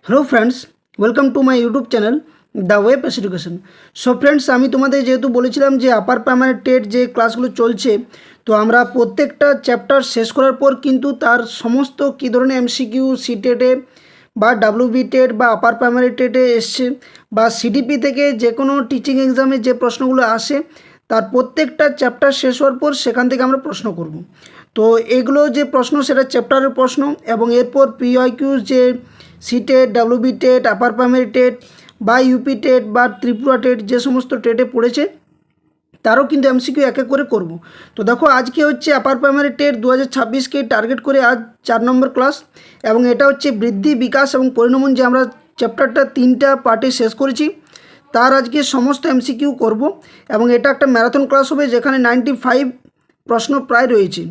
Hello friends, welcome to my YouTube channel the way pace education. So friends, আমি তোমাদের যেহেতু বলেছিলাম যে আপার প্রাইমারি টেট যে ক্লাসগুলো চলছে, তো আমরা প্রত্যেকটা চ্যাপ্টার শেষ করার পর কিন্তু তার সমস্ত কী ধরনের এমসিকিউ সিটেটে বা ডাব্লিউবি টেট বা আপার প্রাইমারি টেটে এসছে বা সিডিপি থেকে যে কোনো টিচিং এক্সামে যে প্রশ্নগুলো আসে তার প্রত্যেকটা চ্যাপ্টার শেষ হওয়ার পর সেখান থেকে আমরা প্রশ্ন করব। তো এগুলো যে প্রশ্ন সেটা চ্যাপ্টারের প্রশ্ন এবং এরপর পিওয়াইকিউজ যে CTET WB TET upper primary TET বা ইউপি টেট বা ত্রিপুরা টেট যে সমস্ত টেটে পড়েছে তারও কিন্তু এমসিকিউ এক এক করে করব। তো দেখো, আজকে হচ্ছে আপার প্রাইমারি টেট 2026কে টার্গেট করে আজ 4 নম্বর ক্লাস এবং এটা হচ্ছে বৃদ্ধি বিকাশ এবং পরিণমন, যে আমরা চ্যাপ্টারটা 3টা পার্টে শেষ করেছি তার আজকে সমস্ত এমসিকিউ করব এবং এটা একটা ম্যারাথন ক্লাস হবে যেখানে 95 প্রশ্ন প্রায় রয়েছে।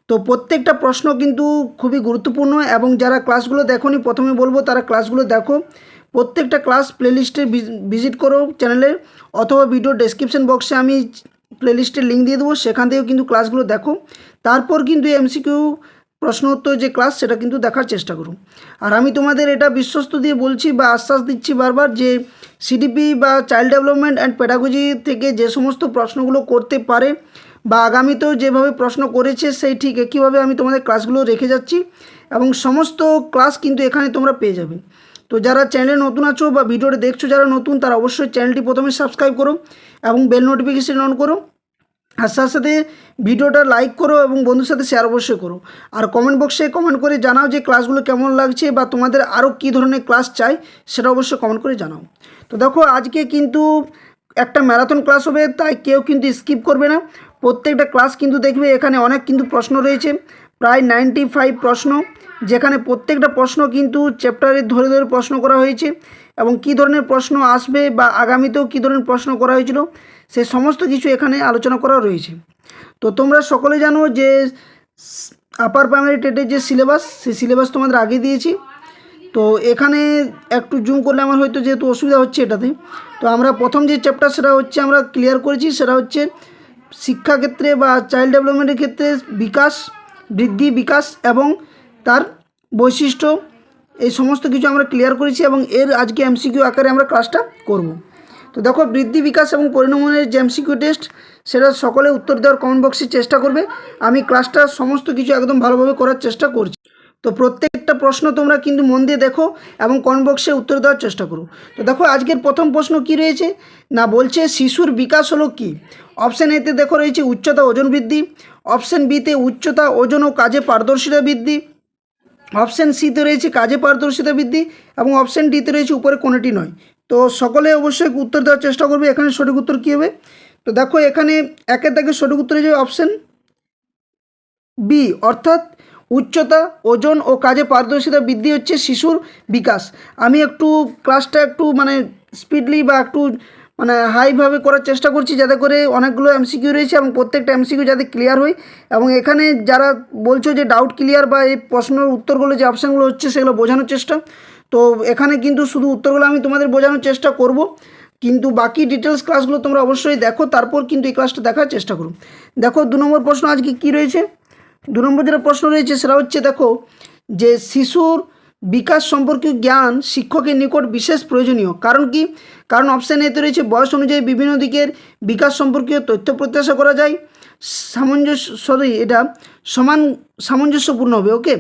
তো প্রত্যেকটা প্রশ্ন কিন্তু খুবই গুরুত্বপূর্ণ এবং যারা ক্লাসগুলো দেখোনি প্রথমে বলবো তারা ক্লাসগুলো দেখো। প্রত্যেকটা ক্লাস প্লেলিস্টে ভিজিট করো চ্যানেলের, অথবা ভিডিও ডেসক্রিপশন বক্সে আমি প্লেলিস্টের লিঙ্ক দিয়ে দেবো, সেখান থেকেও কিন্তু ক্লাসগুলো দেখো। তারপর কিন্তু এমসিকিউ প্রশ্ন উত্তর যে ক্লাস সেটা কিন্তু দেখার চেষ্টা করো। আর আমি তোমাদের এটা বিশ্বস্ত দিয়ে বলছি বা আশ্বাস দিচ্ছি বারবার যে সিডিপি বা চাইল্ড ডেভেলপমেন্ট অ্যান্ড পেডাগজি থেকে যে সমস্ত প্রশ্নগুলো করতে পারে বা আগামীতেও যেভাবে প্রশ্ন করেছে সেই ঠিক একইভাবে আমি তোমাদের ক্লাসগুলো রেখে যাচ্ছি এবং সমস্ত ক্লাস কিন্তু এখানে তোমরা পেয়ে যাবে। তো যারা চ্যানেলে নতুন আছো বা ভিডিওটা দেখছো যারা নতুন, তারা অবশ্যই চ্যানেলটি প্রথমে সাবস্ক্রাইব করো এবং বেল নোটিফিকেশন অন করো। আর সাথে সাথে ভিডিওটা লাইক করো এবং বন্ধুর সাথে শেয়ার অবশ্যই করো। আর কমেন্ট বক্সে কমেন্ট করে জানাও যে ক্লাসগুলো কেমন লাগছে বা তোমাদের আরও কী ধরনের ক্লাস চাই সেটা অবশ্যই কমেন্ট করে জানাও। তো দেখো, আজকে কিন্তু একটা ম্যারাথন ক্লাস হবে, তাই কেউ কিন্তু স্কিপ করবে না, প্রত্যেকটা ক্লাস কিন্তু দেখবে। এখানে অনেক কিন্তু প্রশ্ন রয়েছে, প্রায় 95 প্রশ্ন, যেখানে প্রত্যেকটা প্রশ্ন কিন্তু চ্যাপ্টারে ধরে ধরে প্রশ্ন করা হয়েছে এবং কী ধরনের প্রশ্ন আসবে বা আগামীতেও কী ধরনের প্রশ্ন করা হয়েছিল সেই সমস্ত কিছু এখানে আলোচনা করা রয়েছে। তো তোমরা সকলে জানো যে আপার প্রাইমারি টেটের যে সিলেবাস, সেই সিলেবাস তোমাদের আগে দিয়েছি। তো এখানে একটু জুম করলে আমার হয়তো যেহেতু অসুবিধা হচ্ছে এটাতে, তো আমরা প্রথম যে চ্যাপ্টার সেটা হচ্ছে আমরা ক্লিয়ার করেছি, সেটা হচ্ছে শিক্ষাক্ষেত্রে বা চাইল্ড ডেভেলপমেন্টের ক্ষেত্রে বিকাশ, বৃদ্ধি, বিকাশ এবং তার বৈশিষ্ট্য, এই সমস্ত কিছু আমরা ক্লিয়ার করেছি এবং এর আজকে এমসিকিউ আকারে আমরা ক্লাসটা করব। তো দেখো, বৃদ্ধি, বিকাশ এবং পরিণমনের যে এমসিকিউ টেস্ট সেটা সকলে উত্তর দেওয়ার কমেন্ট বক্সে চেষ্টা করবে। আমি ক্লাসটা সমস্ত কিছু একদম ভালোভাবে করার চেষ্টা করছি। তো প্রত্যেকটা প্রশ্ন তোমরা কিন্তু মন দিয়ে দেখো এবং কমেন্ট বক্সে উত্তর দেওয়ার চেষ্টা করো। তো দেখো, আজকের প্রথম প্রশ্ন কি রয়েছে না, বলছে শিশুর বিকাশ হলো কি। অপশান এতে দেখো রয়েছে উচ্চতা ওজন বৃদ্ধি, অপশান বিতে উচ্চতা ওজন ও কাজে পারদর্শিতা বৃদ্ধি, অপশান সিতে রয়েছে কাজে পারদর্শিতা বৃদ্ধি এবং অপশান ডিতে রয়েছে উপরে কোনোটি নয়। তো সকলে অবশ্যই উত্তর দেওয়ার চেষ্টা করবে। এখানে সঠিক উত্তর কী হবে? তো দেখো, এখানে একের দাগে সঠিক উত্তর হয়ে যাবে অপশান বি, অর্থাৎ উচ্চতা ওজন ও কাজে পারদর্শিতা বৃদ্ধি হচ্ছে শিশুর বিকাশ। আমি একটু ক্লাসটা একটু স্পিডলি বা একটু হাইভাবে করার চেষ্টা করছি, যাতে করে অনেকগুলো এমসিকিউ রয়েছে এবং প্রত্যেকটা এমসিকিউ যাতে ক্লিয়ার হয়। এবং এখানে যারা বলছো যে ডাউট ক্লিয়ার বা এই প্রশ্নের উত্তরগুলো যে অপশানগুলো হচ্ছে সেগুলো বোঝানোর চেষ্টা, তো এখানে কিন্তু শুধু উত্তরগুলো আমি তোমাদের বোঝানোর চেষ্টা করব, কিন্তু বাকি ডিটেলস ক্লাসগুলো তোমরা অবশ্যই দেখো, তারপর কিন্তু এই ক্লাসটা দেখার চেষ্টা করো। দেখো, 2 নম্বর প্রশ্ন আজকে কী রয়েছে। 2 নম্বর যেটা প্রশ্ন রয়েছে সেটা হচ্ছে, দেখো যে শিশুর বিকাশ সম্পর্কীয় জ্ঞান শিক্ষকের নিকট বিশেষ প্রয়োজনীয় কারণ কি। কারণ অপশান এতে রয়েছে বয়স অনুযায়ী বিভিন্ন দিকের বিকাশ সম্পর্কীয় তথ্য প্রত্যাশা করা যায়। এটা সামঞ্জস্যপূর্ণ হবে। ওকে,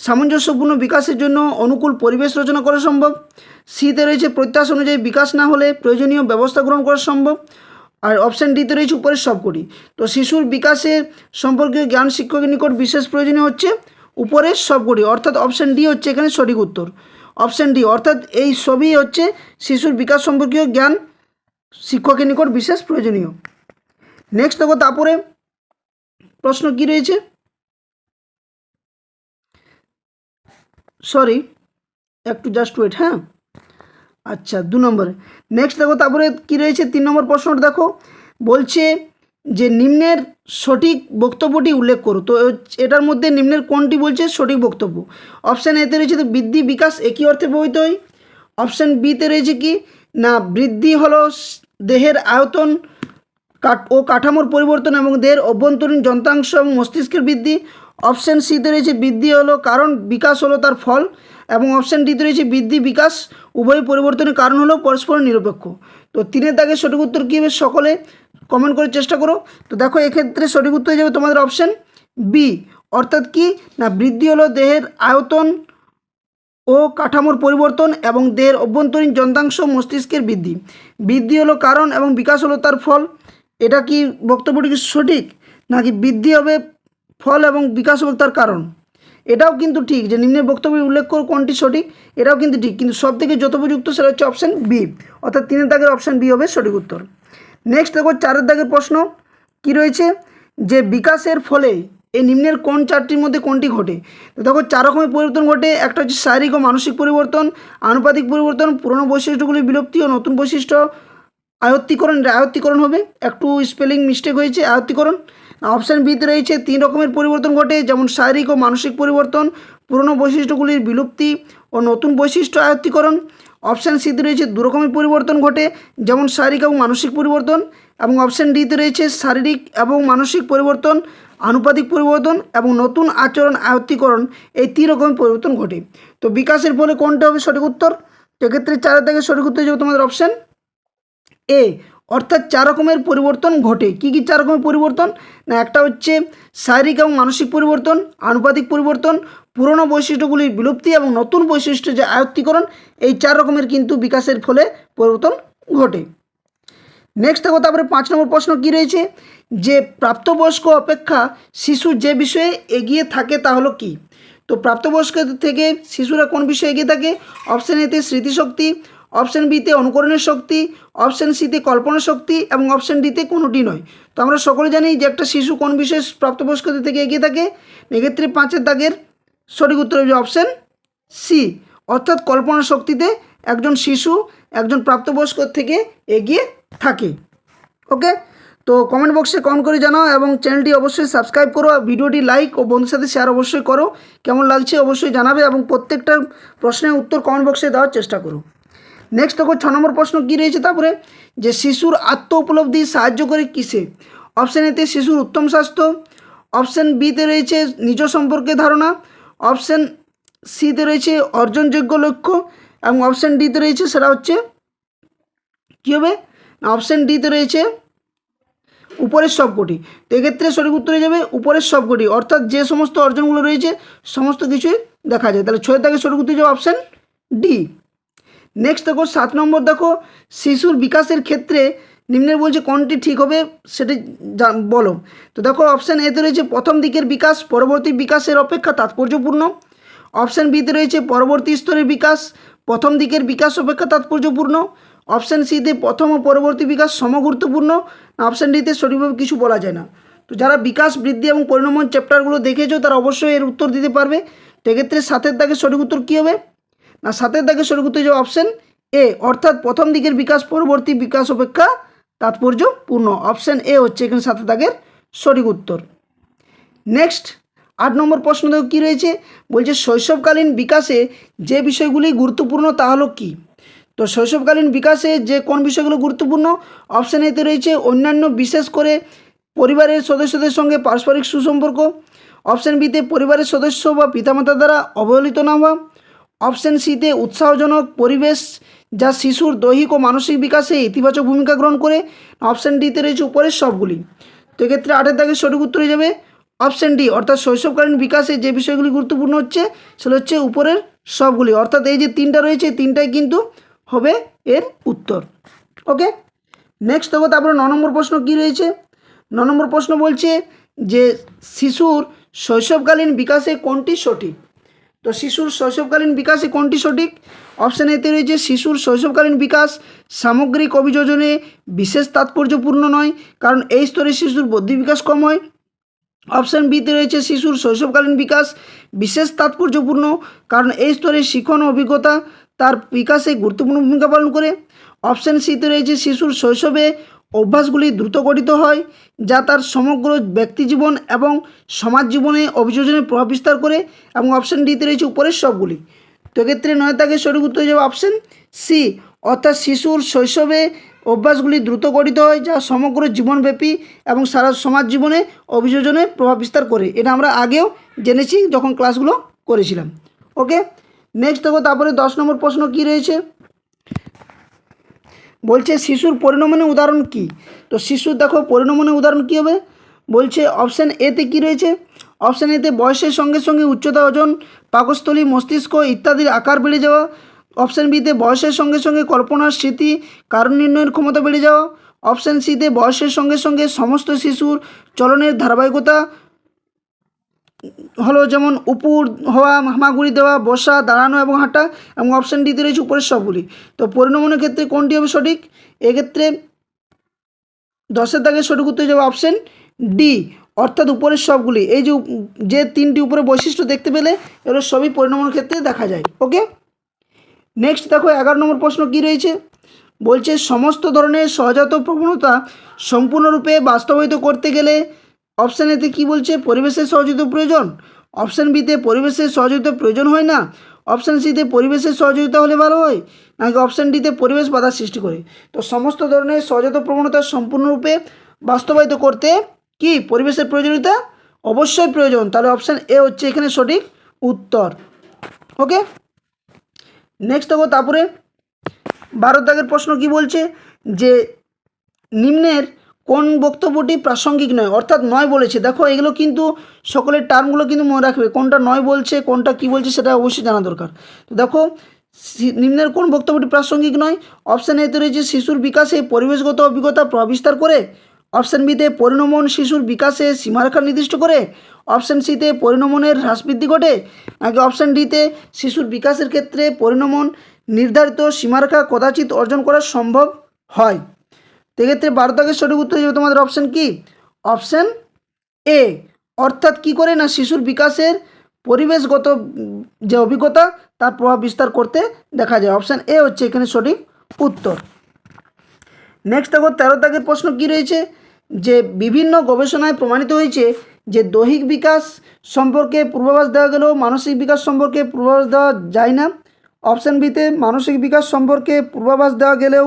সামঞ্জস্যপূর্ণ বিকাশের জন্য অনুকূল পরিবেশ রচনা করা সম্ভব। সিতে রয়েছে প্রত্যাশা অনুযায়ী বিকাশ না হলে প্রয়োজনীয় ব্যবস্থা গ্রহণ করা সম্ভব। আর অপশান ডিতে রয়েছে উপরের সবকটি। তো শিশুর বিকাশের সম্পর্কীয় জ্ঞান শিক্ষকের নিকট বিশেষ প্রয়োজনীয় হচ্ছে উপরের সবকটি, অর্থাৎ অপশান ডি হচ্ছে এখানে সঠিক উত্তর। অপশান ডি, অর্থাৎ এই সবই হচ্ছে শিশুর বিকাশ সম্পর্কীয় জ্ঞান শিক্ষকের নিকট বিশেষ প্রয়োজনীয়। নেক্সট দেখো, তারপরে প্রশ্ন কি রয়েছে, সরি একটু জাস্ট ওয়েট। হ্যাঁ, আচ্ছা, 2 নম্বরে নেক্সট দেখো, তারপরে কি রয়েছে 3 নম্বর প্রশ্নটা দেখো, বলছে যে নিম্নের সঠিক বক্তব্যটি উল্লেখ করো। তো এটার মধ্যে নিম্নের কোনটি বলছে সঠিক বক্তব্য। অপশান এতে রয়েছে তো বৃদ্ধি বিকাশ একই অর্থে ব্যবহৃত হয়। অপশান বিতে রয়েছে কি না, বৃদ্ধি হলো দেহের আয়তন ও কাঠামোর পরিবর্তন এবং দেহের অভ্যন্তরীণ যন্ত্রাংশ এবং মস্তিষ্কের বৃদ্ধি। অপশান সিতে রয়েছে বৃদ্ধি হলো কারণ, বিকাশ হলো তার ফল। এবং অপশান ডিতে রয়েছে বৃদ্ধি বিকাশ উভয় পরিবর্তনের কারণ হলো পরস্পর নিরপেক্ষ। তো 3-এর দাগের সঠিক উত্তর কী হবে সকলে কমেন্ট করে চেষ্টা করো। তো দেখো এক্ষেত্রে সঠিক উত্তর হয়ে যাবে তোমাদের অপশান বি, অর্থাৎ কি না বৃদ্ধি হলো দেহের আয়তন ও কাঠামোর পরিবর্তন এবং দেহের অভ্যন্তরীণ যন্ত্রাংশ মস্তিষ্কের বৃদ্ধি। বৃদ্ধি হলো কারণ এবং বিকাশ হলো তার ফল। এটা কি বক্তব্যটি কি সঠিক, নাকি বৃদ্ধি হবে ফল এবং বিকাশ হবে তার কারণ? এটাও কিন্তু ঠিক যে নিম্নের বক্তব্যে উল্লেখ করো কোনটি সঠিক, এটাও কিন্তু ঠিক, কিন্তু সব থেকে যথোপযুক্ত সেটা হচ্ছে অপশান বি, অর্থাৎ 3-এর দাগের অপশান বি হবে সঠিক উত্তর। নেক্সট দেখো 4-এর দাগের প্রশ্ন কি রয়েছে, যে বিকাশের ফলে এই নিম্নের কোন 4টির মধ্যে কোনটি ঘটে? তো দেখো 4 রকমের পরিবর্তন ঘটে। একটা হচ্ছে শারীরিক ও মানসিক পরিবর্তন, আনুপাতিক পরিবর্তন, পুরনো বৈশিষ্ট্যগুলির বিলুপ্তি ও নতুন বৈশিষ্ট্য আয়ত্তীকরণ। আয়ত্তীকরণ হবে, একটু স্পেলিং মিস্টেক হয়েছে, আয়ত্তীকরণ। অপশান বিতে রয়েছে 3 রকমের পরিবর্তন ঘটে, যেমন শারীরিক ও মানসিক পরিবর্তন, পুরনো বৈশিষ্ট্যগুলির বিলুপ্তি ও নতুন বৈশিষ্ট্য আয়ত্তীকরণ। অপশান সিতে রয়েছে 2 রকমের পরিবর্তন ঘটে, যেমন শারীরিক এবং মানসিক পরিবর্তন। এবং অপশান ডিতে রয়েছে শারীরিক এবং মানসিক পরিবর্তন, আনুপাতিক পরিবর্তন এবং নতুন আচরণ আয়ত্তীকরণ। এই 3 রকমের পরিবর্তন ঘটে। তো বিকাশের ফলে কোনটা হবে সঠিক উত্তর? সেক্ষেত্রে 4-এর দাগের সঠিক উত্তর হয়ে যাবে তোমাদের অপশান এ, অর্থাৎ 4 রকমের পরিবর্তন ঘটে। কি কি 4 রকমের পরিবর্তন? না একটা হচ্ছে শারীরিক এবং মানসিক পরিবর্তন, আনুপাতিক পরিবর্তন, পুরনো বৈশিষ্ট্যগুলির বিলুপ্তি এবং নতুন বৈশিষ্ট্য যে আয়ত্তীকরণ। এই 4 রকমের কিন্তু বিকাশের ফলে পরিবর্তন ঘটে। নেক্সট দেখো তারপরে 5 নম্বর প্রশ্ন কি রয়েছে, যে প্রাপ্তবয়স্ক অপেক্ষা শিশু যে বিষয়ে এগিয়ে থাকে তা হলো কি? তো প্রাপ্তবয়স্ক থেকে শিশুরা কোন বিষয়ে এগিয়ে থাকে? অপশান এতে স্মৃতিশক্তি, অপশান বিতে অনুকরণের শক্তি, অপশান সিতে কল্পনা শক্তি এবং অপশান ডিতে কোনোটি নয়। তো আমরা সকলে জানি যে একটা শিশু কোন বিষয়ে প্রাপ্তবয়স্কদের থেকে এগিয়ে থাকে। এক্ষেত্রে 5-এর দাগের সঠিক উত্তর হবে অপশান সি, অর্থাৎ কল্পনা শক্তিতে একজন শিশু একজন প্রাপ্তবয়স্ক থেকে এগিয়ে থাকে। ওকে, তো কমেন্ট বক্সে কমেন্ট করে জানাও এবং চ্যানেলটি অবশ্যই সাবস্ক্রাইব করো, ভিডিওটি লাইক ও বন্ধুর সাথে শেয়ার অবশ্যই করো। কেমন লাগছে অবশ্যই জানাবে এবং প্রত্যেকটা প্রশ্নের উত্তর কমেন্ট বক্সে দেওয়ার চেষ্টা করো। নেক্সট দেখো 6 নম্বর প্রশ্ন কী রয়েছে তারপরে, যে শিশুর আত্ম উপলব্ধি সাহায্য করে কিসে? অপশান এতে শিশুর উত্তম স্বাস্থ্য, অপশান বিতে রয়েছে নিজ সম্পর্কে ধারণা, অপশান সিতে রয়েছে অর্জনযোগ্য লক্ষ্য এবং অপশান ডিতে রয়েছে সেটা হচ্ছে কী হবে না অপশান ডিতে রয়েছে উপরের সবকটি। তো এক্ষেত্রে সঠিক উত্তর হয়ে যাবে উপরের সবকটি, অর্থাৎ যে সমস্ত অর্জনগুলো রয়েছে সমস্ত কিছুই দেখা যায়। তাহলে 6 থেকে সঠিক উত্তর হয়ে যাবে অপশান ডি। নেক্সট দেখো 7 নম্বর, দেখো শিশুর বিকাশের ক্ষেত্রে নিম্নের বলছে কোনটি ঠিক হবে সেটি বলো। তো দেখো অপশান এতে রয়েছে প্রথম দিকের বিকাশ পরবর্তী বিকাশের অপেক্ষা তাৎপর্যপূর্ণ, অপশান বিতে রয়েছে পরবর্তী স্তরের বিকাশ প্রথম দিকের বিকাশ অপেক্ষা তাৎপর্যপূর্ণ, অপশান সিতে প্রথম ও পরবর্তী বিকাশ সমগুরুত্বপূর্ণ, অপশান ডিতে সঠিকভাবে কিছু বলা যায় না। তো যারা বিকাশ বৃদ্ধি এবং পরিণমন চ্যাপ্টারগুলো দেখেছো তারা অবশ্যই এর উত্তর দিতে পারবে। তো এক্ষেত্রে 7-এর দাগের সঠিক উত্তর কী হবে না 7-এর দাগের সঠিক উত্তর হয়ে যাবে অপশান এ, অর্থাৎ প্রথম দিকের বিকাশ পরবর্তী বিকাশ অপেক্ষা তাৎপর্যপূর্ণ। অপশান এ হচ্ছে এখানে 7-এর দাগের সঠিক উত্তর। নেক্সট 8 নম্বর প্রশ্ন দেখো কী রয়েছে, বলছে শৈশবকালীন বিকাশে যে বিষয়গুলি গুরুত্বপূর্ণ তা হলো কি? তো শৈশবকালীন বিকাশে যে কোন বিষয়গুলো গুরুত্বপূর্ণ? অপশান এতে রয়েছে অন্যান্য বিশেষ করে পরিবারের সদস্যদের সঙ্গে পারস্পরিক সুসম্পর্ক, অপশান বিতে পরিবারের সদস্য বা পিতামাতা দ্বারা অবহেলিত না হওয়া, অপশান সিতে উৎসাহজনক পরিবেশ যা শিশুর দৈহিক ও মানসিক বিকাশে ইতিবাচক ভূমিকা গ্রহণ করে, অপশান ডিতে রয়েছে উপরের সবগুলি। তো এক্ষেত্রে 8-এর দাগের সঠিক উত্তর হয়ে যাবে অপশান ডি, অর্থাৎ শৈশবকালীন বিকাশে যে বিষয়গুলি গুরুত্বপূর্ণ হচ্ছে সেটা হচ্ছে উপরের সবগুলি, অর্থাৎ এই যে 3টা রয়েছে 3টাই কিন্তু হবে এর উত্তর। ওকে, নেক্সট দেখো তারপরে 9 নম্বর প্রশ্ন কী রয়েছে। 9 নম্বর প্রশ্ন বলছে যে শিশুর শৈশবকালীন বিকাশে কোনটি সঠিক? তো শিশুর শৈশবকালীন বিকাশে কোনটি সঠিক? অপশান এতে রয়েছে শিশুর শৈশবকালীন বিকাশ সামগ্রিক অভিযোজনে বিশেষ তাৎপর্যপূর্ণ নয়, কারণ এই স্তরে শিশুর বুদ্ধি বিকাশ কম হয়। অপশান বিতে রয়েছে শিশুর শৈশবকালীন বিকাশ বিশেষ তাৎপর্যপূর্ণ, কারণ এই স্তরে শিখন ও অভিজ্ঞতা তার বিকাশে গুরুত্বপূর্ণ ভূমিকা পালন করে। অপশান সিতে রয়েছে শিশুর শৈশবে অভ্যাসগুলি দ্রুত গঠিত হয় যা তার সমগ্র ব্যক্তিজীবন এবং সমাজ জীবনে অভিযোজনে প্রভাব বিস্তার করে, এবং অপশান ডিতে রয়েছে উপরের সবগুলি। তো এক্ষেত্রে 9 দাগের সঠিক উত্তর হয়ে যাবে অপশান সি, অর্থাৎ শিশুর শৈশবে অভ্যাসগুলি দ্রুত গঠিত হয় যা সমগ্র জীবনব্যাপী এবং সারা সমাজ জীবনে অভিযোজনে প্রভাব বিস্তার করে। এটা আমরা আগেও জেনেছি যখন ক্লাসগুলো করেছিলাম। ওকে, নেক্সট দেখো তারপরে 10 নম্বর প্রশ্ন কি রয়েছে, বলছে শিশুর পরিণমনের উদাহরণ কি। তো শিশুর দেখো পরিণমনের উদাহরণ কী হবে, বলছে অপশান এতে কী রয়েছে, অপশান এতে বয়সের সঙ্গে সঙ্গে উচ্চতা, ওজন, পাকস্থলী, মস্তিষ্ক ইত্যাদির আকার বেড়ে যাওয়া। অপশান বিতে বয়সের সঙ্গে সঙ্গে কল্পনার স্মৃতি, কারণ নির্ণয়ের ক্ষমতা বেড়ে যাওয়া। অপশান সিতে বয়সের সঙ্গে সঙ্গে সমস্ত শিশুর চলনের ধারাবাহিকতা হলো যেমন উপর হওয়া, হামাগুড়ি দেওয়া, বসা, দাঁড়ানো এবং হাঁটা। এবং অপশান ডিতে রয়েছে উপরের সবগুলি। তো পরিণমনের ক্ষেত্রে কোনটি হবে সঠিক, এক্ষেত্রে 10-এর দাগের সঠিক উত্তর হয়ে যাবে অপশান ডি, অর্থাৎ উপরের সবগুলি। এই যে তিনটি উপরে বৈশিষ্ট্য দেখতে পেলে এগুলো সবই পরিণমনের ক্ষেত্রে দেখা যায়। ওকে, নেক্সট দেখো 11 নম্বর প্রশ্ন কি রয়েছে, বলছে সমস্ত ধরনের সহজাত প্রবণতা সম্পূর্ণরূপে বাস্তবায়িত করতে গেলে অপশান এতে কী বলছে, পরিবেশের সহযোগিতা প্রয়োজন। অপশান বিতে পরিবেশের সহযোগিতা প্রয়োজন হয় না। অপশান সিতে পরিবেশের সহযোগিতা হলে ভালো হয়, নাকি অপশান ডিতে পরিবেশ বাধা সৃষ্টি করে। তো সমস্ত ধরনের সহজাত প্রবণতা সম্পূর্ণরূপে বাস্তবায়িত করতে কি পরিবেশের প্রয়োজনীয়তা অবশ্যই প্রয়োজন, তাহলে অপশান এ হচ্ছে এখানে সঠিক উত্তর। ওকে, নেক্সট দেখো তারপরে 12 দাগের প্রশ্ন কি বলছে, যে নিম্নের কোন বক্তব্যটি প্রাসঙ্গিক নয়, অর্থাৎ নয় বলেছে। দেখো এগুলো কিন্তু সকলের টার্মগুলো কিন্তু মনে রাখবে, কোনটা নয় বলছে কোনটা কি বলছে সেটা অবশ্যই জানা দরকার। তো দেখো নিম্নের কোন বক্তব্যটি প্রাসঙ্গিক নয়, অপশান এতে রয়েছে শিশুর বিকাশে পরিবেশগত অভিজ্ঞতা প্রভাব বিস্তার করে। অপশান বিতে পরিণমন শিশুর বিকাশে সীমারেখা নির্দিষ্ট করে। অপশান সিতে পরিণমনের হ্রাস বৃদ্ধি ঘটে, নাকি অপশান ডিতে শিশুর বিকাশের ক্ষেত্রে পরিণমন নির্ধারিত সীমারেখা কদাচিৎ অর্জন করা সম্ভব হয়। সেক্ষেত্রে 12 দাগের সঠিক উত্তর হবে তোমাদের অপশান কি, অপশান এ, অর্থাৎ কি করে না শিশুর বিকাশের পরিবেশগত যে অভিজ্ঞতা তার প্রভাব বিস্তার করতে দেখা যায়। অপশান এ হচ্ছে এখানে সঠিক উত্তর। নেক্সট দেখো 13 দাগের প্রশ্ন কি রয়েছে, যে বিভিন্ন গবেষণায় প্রমাণিত হয়েছে যে দৈহিক বিকাশ সম্পর্কে পূর্বাভাস দেওয়া গেলেও মানসিক বিকাশ সম্পর্কে পূর্বাভাস দেওয়া যায় না। অপশান বিতে মানসিক বিকাশ সম্পর্কে পূর্বাভাস দেওয়া গেলেও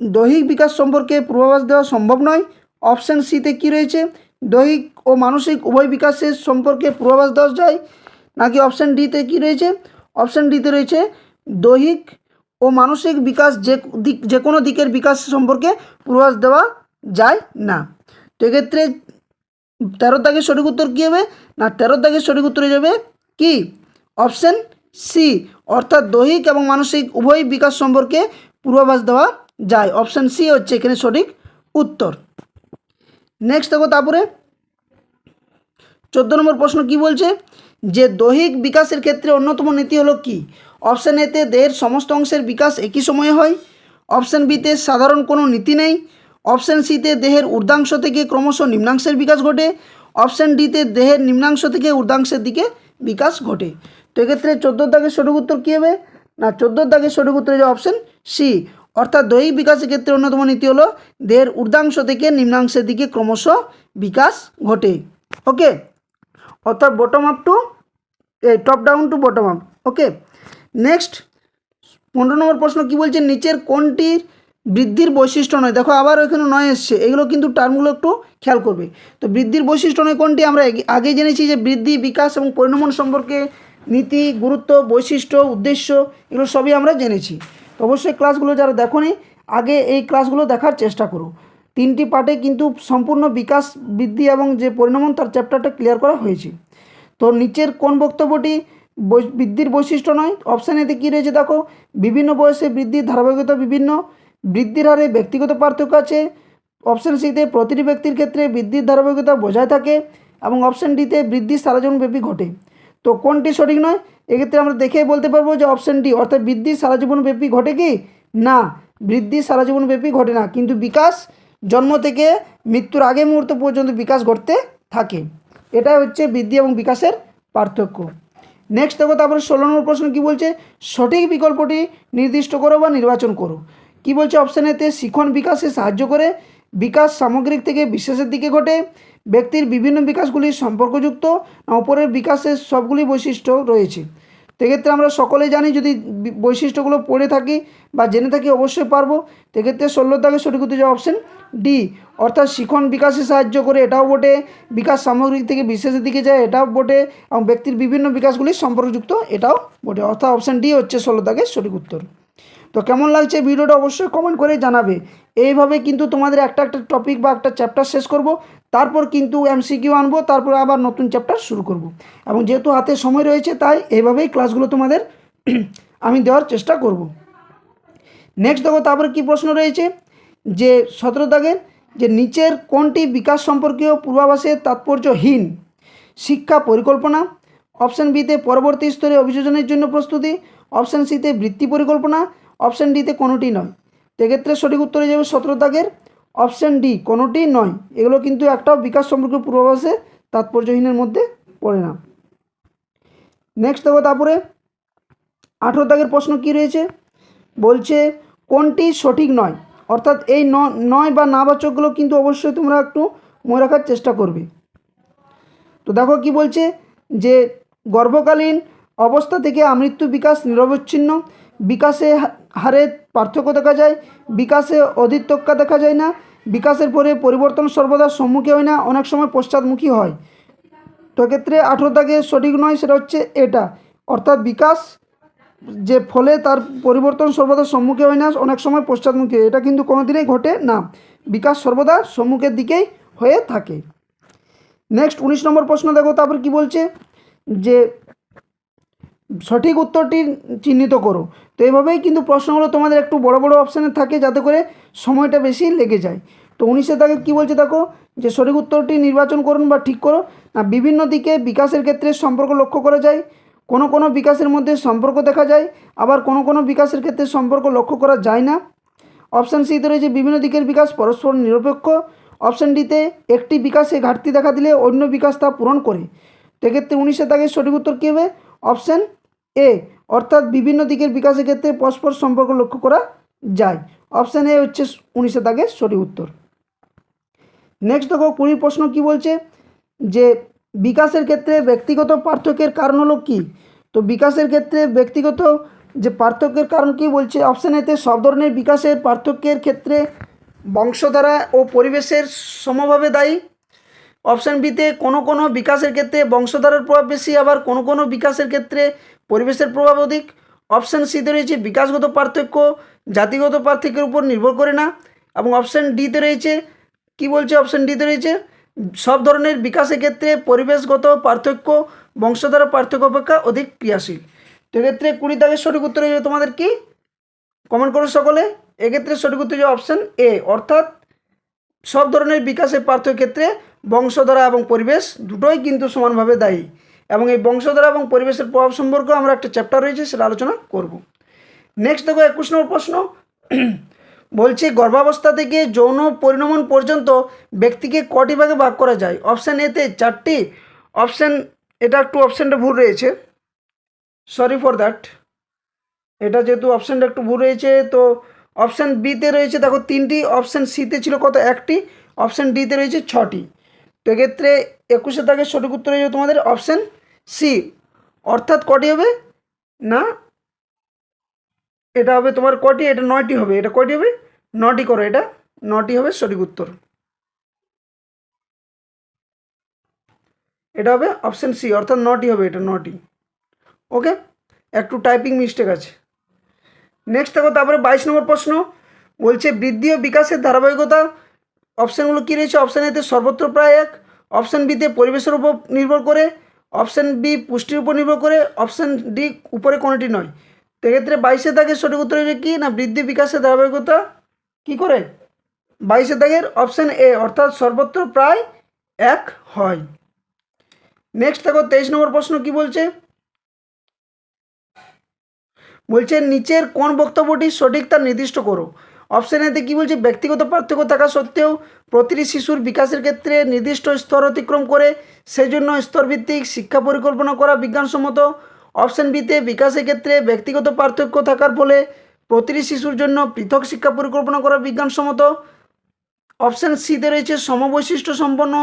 দৈহিক বিকাশ সম্পর্কে পূর্বাভাস দেওয়া সম্ভব নয়। অপশান সিতে কি রয়েছে, দৈহিক ও মানসিক উভয় বিকাশের সম্পর্কে পূর্বাভাস দেওয়া যায়, নাকি অপশান ডিতে কি রয়েছে, অপশান ডিতে রয়েছে দৈহিক ও মানসিক বিকাশ যে কোনো দিকের বিকাশ সম্পর্কে পূর্বাভাস দেওয়া যায় না। তো এক্ষেত্রে 13 দাগের সঠিক উত্তর কী হবে না, 13 দাগের সঠিক উত্তর হয়ে যাবে কি, অপশান সি, অর্থাৎ দৈহিক এবং মানসিক উভয় বিকাশ সম্পর্কে পূর্বাভাস দেওয়া যায়। অপশান সি হচ্ছে এখানে সঠিক উত্তর। নেক্সট দেখো তারপরে 14 নম্বর প্রশ্ন কি বলছে, যে দৈহিক বিকাশের ক্ষেত্রে অন্যতম নীতি হলো কি। অপশান এতে দেহের সমস্ত অংশের বিকাশ একই সময়ে হয়। অপশান বিতে সাধারণ কোনো নীতি নেই। অপশান সিতে দেহের ঊর্ধ্বাংশ থেকে ক্রমশ নিম্নাংশের বিকাশ ঘটে। অপশান ডিতে দেহের নিম্নাংশ থেকে ঊর্ধ্বাংশের দিকে বিকাশ ঘটে। তো এক্ষেত্রে 14 দাগের সঠিক উত্তর কী হবে না, 14 দাগের সঠিক উত্তর হচ্ছে অপশান সি, অর্থাৎ দৈহিক বিকাশের ক্ষেত্রে অন্যতম নীতি হলো দেহের ঊর্ধ্বাংশ থেকে নিম্নাংশের দিকে ক্রমশ বিকাশ ঘটে। ওকে, অর্থাৎ bottom up to top down to bottom up. Okay, next 15 নম্বর প্রশ্ন কি বলছে, নিচের কোনটির বৃদ্ধির বৈশিষ্ট্য নয়। দেখো আবার ওইখানে নয় এসছে, এগুলো কিন্তু টার্মগুলো একটু খেয়াল করবে। তো বৃদ্ধির বৈশিষ্ট্য নয় কোনটি, আমরা আগে জেনেছি যে বৃদ্ধি, বিকাশ এবং পরিণমন সম্পর্কে নীতি, গুরুত্ব, বৈশিষ্ট্য, উদ্দেশ্য এগুলো সবই আমরা জেনেছি। তো অবশ্যই ক্লাসগুলো যারা দেখোনি আগে এই ক্লাসগুলো দেখার চেষ্টা করো। 3টি পার্টে কিন্তু সম্পূর্ণ বিকাশ, বৃদ্ধি এবং যে পরিণমন তার চ্যাপ্টারটা ক্লিয়ার করা হয়েছে। তো নিচের কোন বক্তব্যটি বৃদ্ধির বৈশিষ্ট্য নয়, অপশান এতে কী রয়েছে দেখো, বিভিন্ন বয়সে বৃদ্ধির ধারাবাহিকতা বিভিন্ন, বৃদ্ধির হারে ব্যক্তিগত পার্থক্য আছে। অপশান সিতে প্রতিটি ব্যক্তির ক্ষেত্রে বৃদ্ধির ধারাবাহিকতা বজায় থাকে, এবং অপশান ডিতে বৃদ্ধি সারা জীবনব্যাপী ঘটে। তো কোনটি সঠিক নয়, এক্ষেত্রে আমরা দেখেই বলতে পারবো যে অপশান ডি, অর্থাৎ বৃদ্ধি সারা জীবনব্যাপী ঘটে কি না, বৃদ্ধি সারা জীবনব্যাপী ঘটে না, কিন্তু বিকাশ জন্ম থেকে মৃত্যুর আগে মুহূর্ত পর্যন্ত বিকাশ ঘটতে থাকে। এটা হচ্ছে বৃদ্ধি এবং বিকাশের পার্থক্য। নেক্সট দেখো তারপরে 16 নম্বর প্রশ্ন কী বলছে, সঠিক বিকল্পটি নির্দিষ্ট করো বা নির্বাচন করো। কি বলছে, অপশান এতে শিখন বিকাশে সাহায্য করে, বিকাশ সামগ্রিক থেকে বিশেষের দিকে ঘটে, ব্যক্তির বিভিন্ন বিকাশগুলি সম্পর্কযুক্ত, না উপরের বিকাশের সবগুলি বৈশিষ্ট্য রয়েছে। তো এক্ষেত্রে আমরা সকলেই জানি, যদি বৈশিষ্ট্যগুলো পড়ে থাকি বা জেনে থাকি অবশ্যই পারবো। এক্ষেত্রে 16 দাগে সঠিক উত্তর যে অপশন ডি, অর্থাৎ শিখন বিকাশে সাহায্য করে, এটাও বটে। বিকাশ সামগ্রিক থেকে বিশেষের দিকে যায়, এটাও বটে। এবং ব্যক্তির বিভিন্ন বিকাশগুলির সম্পর্কযুক্ত, এটাও বটে। অর্থাৎ অপশন ডি হচ্ছে 16 দাগের সঠিক উত্তর। তো কেমন লাগছে ভিডিওটা অবশ্যই কমেন্ট করে জানাবে। এইভাবে কিন্তু তোমাদের একটা একটা টপিক বা একটা চ্যাপ্টার শেষ করব, তারপর কিন্তু এমসিকিউ আনবো, তারপর আবার নতুন চ্যাপ্টার শুরু করব। এবং যেহেতু হাতে সময় রয়েছে, তাই এইভাবেই ক্লাসগুলো তোমাদের আমি দেওয়ার চেষ্টা করব। নেক্সট দেখো তারপরে কী প্রশ্ন রয়েছে, যে 17 দাগের, যে নিচের কোনটি বিকাশ সম্পর্কীয় পূর্বাভাসের তাৎপর্যহীন? শিক্ষা পরিকল্পনা, অপশান বিতে পরবর্তী স্তরে অভিযোজনের জন্য প্রস্তুতি, অপশান সিতে বৃত্তি পরিকল্পনা, অপশান ডিতে কোনোটি নয়। সেক্ষেত্রে সঠিক উত্তর হয়ে যাবে 17 দাগের অপশান ডি, কোনোটি নয়। এগুলো কিন্তু একটাও বিকাশ সম্পর্কীয় পূর্বাভাসে তাৎপর্যহীনের মধ্যে পড়ে না। নেক্সট দেখো তারপরে 18 দাগের প্রশ্ন কী রয়েছে, বলছে কোনটি সঠিক নয়? অর্থাৎ এই নয় বা নাবাচকগুলো কিন্তু অবশ্যই তোমরা একটু মনে রাখার চেষ্টা করবে। তো দেখো কি বলছে, যে গর্ভকালীন অবস্থা থেকে আমৃত্যু বিকাশ নিরবচ্ছিন্ন, বিকাশে হারে পার্থক্য দেখা যায়, বিকাশে অধিত্যক্কা দেখা যায় না, বিকাশের পরে পরিবর্তন সর্বদা সম্মুখী হয় না, অনেক সময় পশ্চাৎমুখী হয়। তো এক্ষেত্রে 18 দাগে সঠিক নয়, সেটা হচ্ছে এটা। অর্থাৎ বিকাশ যে ফলে তার পরিবর্তন সর্বদা সম্মুখে হয় না, অনেক সময় পশ্চাৎমুখী, এটা কিন্তু কোনোদিনই ঘটে না। বিকাশ সর্বদা সম্মুখের দিকেই হয়ে থাকে। নেক্সট 19 নম্বর প্রশ্ন দেখো তারপর কি বলছে, যে সঠিক উত্তরটি চিহ্নিত করো। তো এইভাবেই কিন্তু প্রশ্নগুলো তোমাদের একটু বড় বড় অপশানে থাকে, যাতে করে সময়টা বেশি লেগে যায়। তো 19 দাগে কী বলছে দেখো, যে সঠিক উত্তরটি নির্বাচন করুন বা ঠিক করো। না, বিভিন্ন দিকে বিকাশের ক্ষেত্রে সম্পর্ক লক্ষ্য করা যায়, কোনো কোনো বিকাশের মধ্যে সম্পর্ক দেখা যায়, আবার কোনো কোনো বিকাশের ক্ষেত্রে সম্পর্ক লক্ষ্য করা যায় না। অপশান সিতে রয়েছে বিভিন্ন দিকের বিকাশ পরস্পর নিরপেক্ষ, অপশান ডিতে একটি বিকাশে ঘাটতি দেখা দিলে অন্য বিকাশ তা পূরণ করে। তো এক্ষেত্রে 19 দাগের সঠিক উত্তর কী হবে? অপশান এ, অর্থাৎ বিভিন্ন দিকের বিকাশের ক্ষেত্রে পরস্পর সম্পর্ক লক্ষ্য করা যায়। অপশান এ হচ্ছে 19 দাগের সঠিক উত্তর। নেক্সট দেখো 20 প্রশ্ন কি বলছে, যে বিকাশের ক্ষেত্রে ব্যক্তিগত পার্থক্যের কারণ হলো কী? তো বিকাশের ক্ষেত্রে ব্যক্তিগত যে পার্থক্যের কারণ কী বলছে, অপশান এতে সব ধরনের বিকাশের পার্থক্যের ক্ষেত্রে বংশধারা ও পরিবেশের সমভাবে দায়ী, অপশান বিতে কোনো কোনো বিকাশের ক্ষেত্রে বংশধারার প্রভাব বেশি, আবার কোনো কোনো বিকাশের ক্ষেত্রে পরিবেশের প্রভাব অধিক, অপশান সিতে রয়েছে বিকাশগত পার্থক্য জাতিগত পার্থক্যের উপর নির্ভর করে না, এবং অপশান ডিতে রয়েছে কি বলছে, অপশান ডিতে রয়েছে সব ধরনের বিকাশের ক্ষেত্রে পরিবেশগত পার্থক্য বংশধারা পার্থক্য অপেক্ষা অধিক ক্রিয়াশীল। তো এক্ষেত্রে 20 দাগের সঠিক উত্তর হয়ে যাবে তোমাদের কি, কমেন্ট করো সকলে। এক্ষেত্রে সঠিক উত্তর হয়ে অপশান এ, অর্থাৎ সব ধরনের বিকাশের পার্থক্যের ক্ষেত্রে বংশধারা এবং পরিবেশ দুটোই কিন্তু সমানভাবে দায়ী। এবং এই বংশধারা এবং পরিবেশের প্রভাব সম্পর্কে আমরা একটা চ্যাপ্টার রয়েছে, সেটা আলোচনা করব। নেক্সট দেখো 21 নম্বর প্রশ্ন, বলছে গর্ভাবস্থা থেকে যৌন পরিণমন পর্যন্ত ব্যক্তিকে কটি ভাগে ভাগ করা যায়? অপশান এতে 4টি, অপশান এটা একটু অপশানটা ভুল রয়েছে, সরি ফর দ্যাট, এটা যেহেতু অপশানটা একটু ভুল রয়েছে। তো অপশান বিতে রয়েছে দেখো 3টি, অপশান সিতে ছিল কত 1টি, অপশান ডিতে রয়েছে 6টি। তো এক্ষেত্রে 21 দাগের সঠিক উত্তর হয়ে যাবে তোমাদের অপশান সি, অর্থাৎ কটি হবে না, এটা হবে তোমার কটি, এটা 9টি হবে, এটা কটি হবে 9টি করো, এটা 9টি হবে সঠিক উত্তর, এটা হবে অপশান সি, অর্থাৎ 9টি হবে, এটা 9টি। ওকে, একটু টাইপিং মিস্টেক আছে। নেক্সট দেখো তারপরে 22 নম্বর প্রশ্ন, বলছে বৃদ্ধি ও বিকাশের ধারাবাহিকতা। অপশানগুলো কী রয়েছে, অপশান এতে সর্বত্র প্রায় এক, অপশান বিতে পরিবেশের উপর নির্ভর করে, অপশান বি পুষ্টির উপর নির্ভর করে, অপশান ডি উপরে কোনোটি নয়। তো এক্ষেত্রে 22 দাগের সঠিক উত্তর হবে কি না, বৃদ্ধি বিকাশের ধারাবাহিকতা কী করে 22 দাগের অপশান এ, অর্থাৎ সর্বত্র প্রায় এক হয়। নেক্সট দেখো 23 নম্বর প্রশ্ন কি বলছে, বলছে নিচের কোন বক্তব্যটি সঠিক তা নির্দিষ্ট করো। অপশান এতে কী বলছে, ব্যক্তিগত পার্থক্য থাকা সত্ত্বেও প্রতিটি শিশুর বিকাশের ক্ষেত্রে নির্দিষ্ট স্তর অতিক্রম করে, সেই জন্য স্তরভিত্তিক শিক্ষা পরিকল্পনা করা বিজ্ঞানসম্মত। অপশান বিতে বিকাশের ক্ষেত্রে ব্যক্তিগত পার্থক্য থাকার ফলে প্রতিটি শিশুর জন্য পৃথক শিক্ষা পরিকল্পনা করা বিজ্ঞানসম্মত। অপশান সিতে রয়েছে সমবৈশিষ্ট্য সম্পন্ন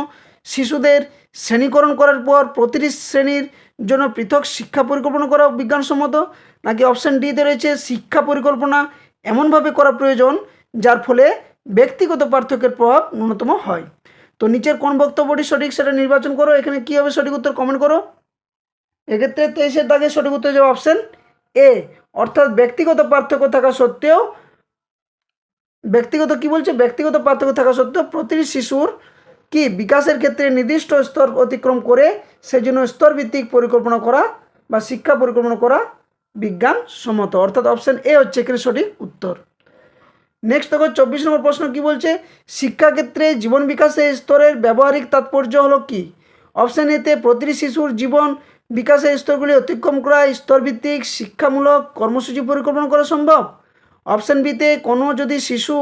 শিশুদের শ্রেণীকরণ করার পর প্রতিটি শ্রেণীর জন্য পৃথক শিক্ষা পরিকল্পনা করা বিজ্ঞানসম্মত, নাকি অপশান ডিতে রয়েছে শিক্ষা পরিকল্পনা এমনভাবে করা প্রয়োজন যার ফলে ব্যক্তিগত পার্থক্যের প্রভাব ন্যূনতম হয়। তো নিচের কোন বক্তব্যটি সঠিক সেটা নির্বাচন করো। এখানে কী হবে সঠিক উত্তর কমেন্ট করো। এক্ষেত্রে 23-এর দাগে সঠিক উত্তর যাবে অপশান এ, অর্থাৎ ব্যক্তিগত পার্থক্য থাকা সত্ত্বেও ব্যক্তিগত পার্থক্য থাকা সত্ত্বেও প্রতিটি শিশুর কি বিকাশের ক্ষেত্রে নির্দিষ্ট স্তর অতিক্রম করে সেজন্য স্তরভিত্তিক পরিকল্পনা করা বা শিক্ষা পরিকল্পনা করা বিজ্ঞানসম্মত, অর্থাৎ অপশান এ হচ্ছে এখানে সঠিক উত্তর। নেক্সট দেখো 24 নম্বর প্রশ্ন কি বলছে, শিক্ষাক্ষেত্রে জীবন বিকাশের স্তরের ব্যবহারিক তাৎপর্য হলো কি। অপশান এতে প্রতিটি শিশুর জীবন বিকাশের স্তরগুলি অতিক্রম করা স্তরভিত্তিক শিক্ষামূলক কর্মসূচি পরিকল্পনা করা সম্ভব। অপশান বিতে কোনো যদি শিশু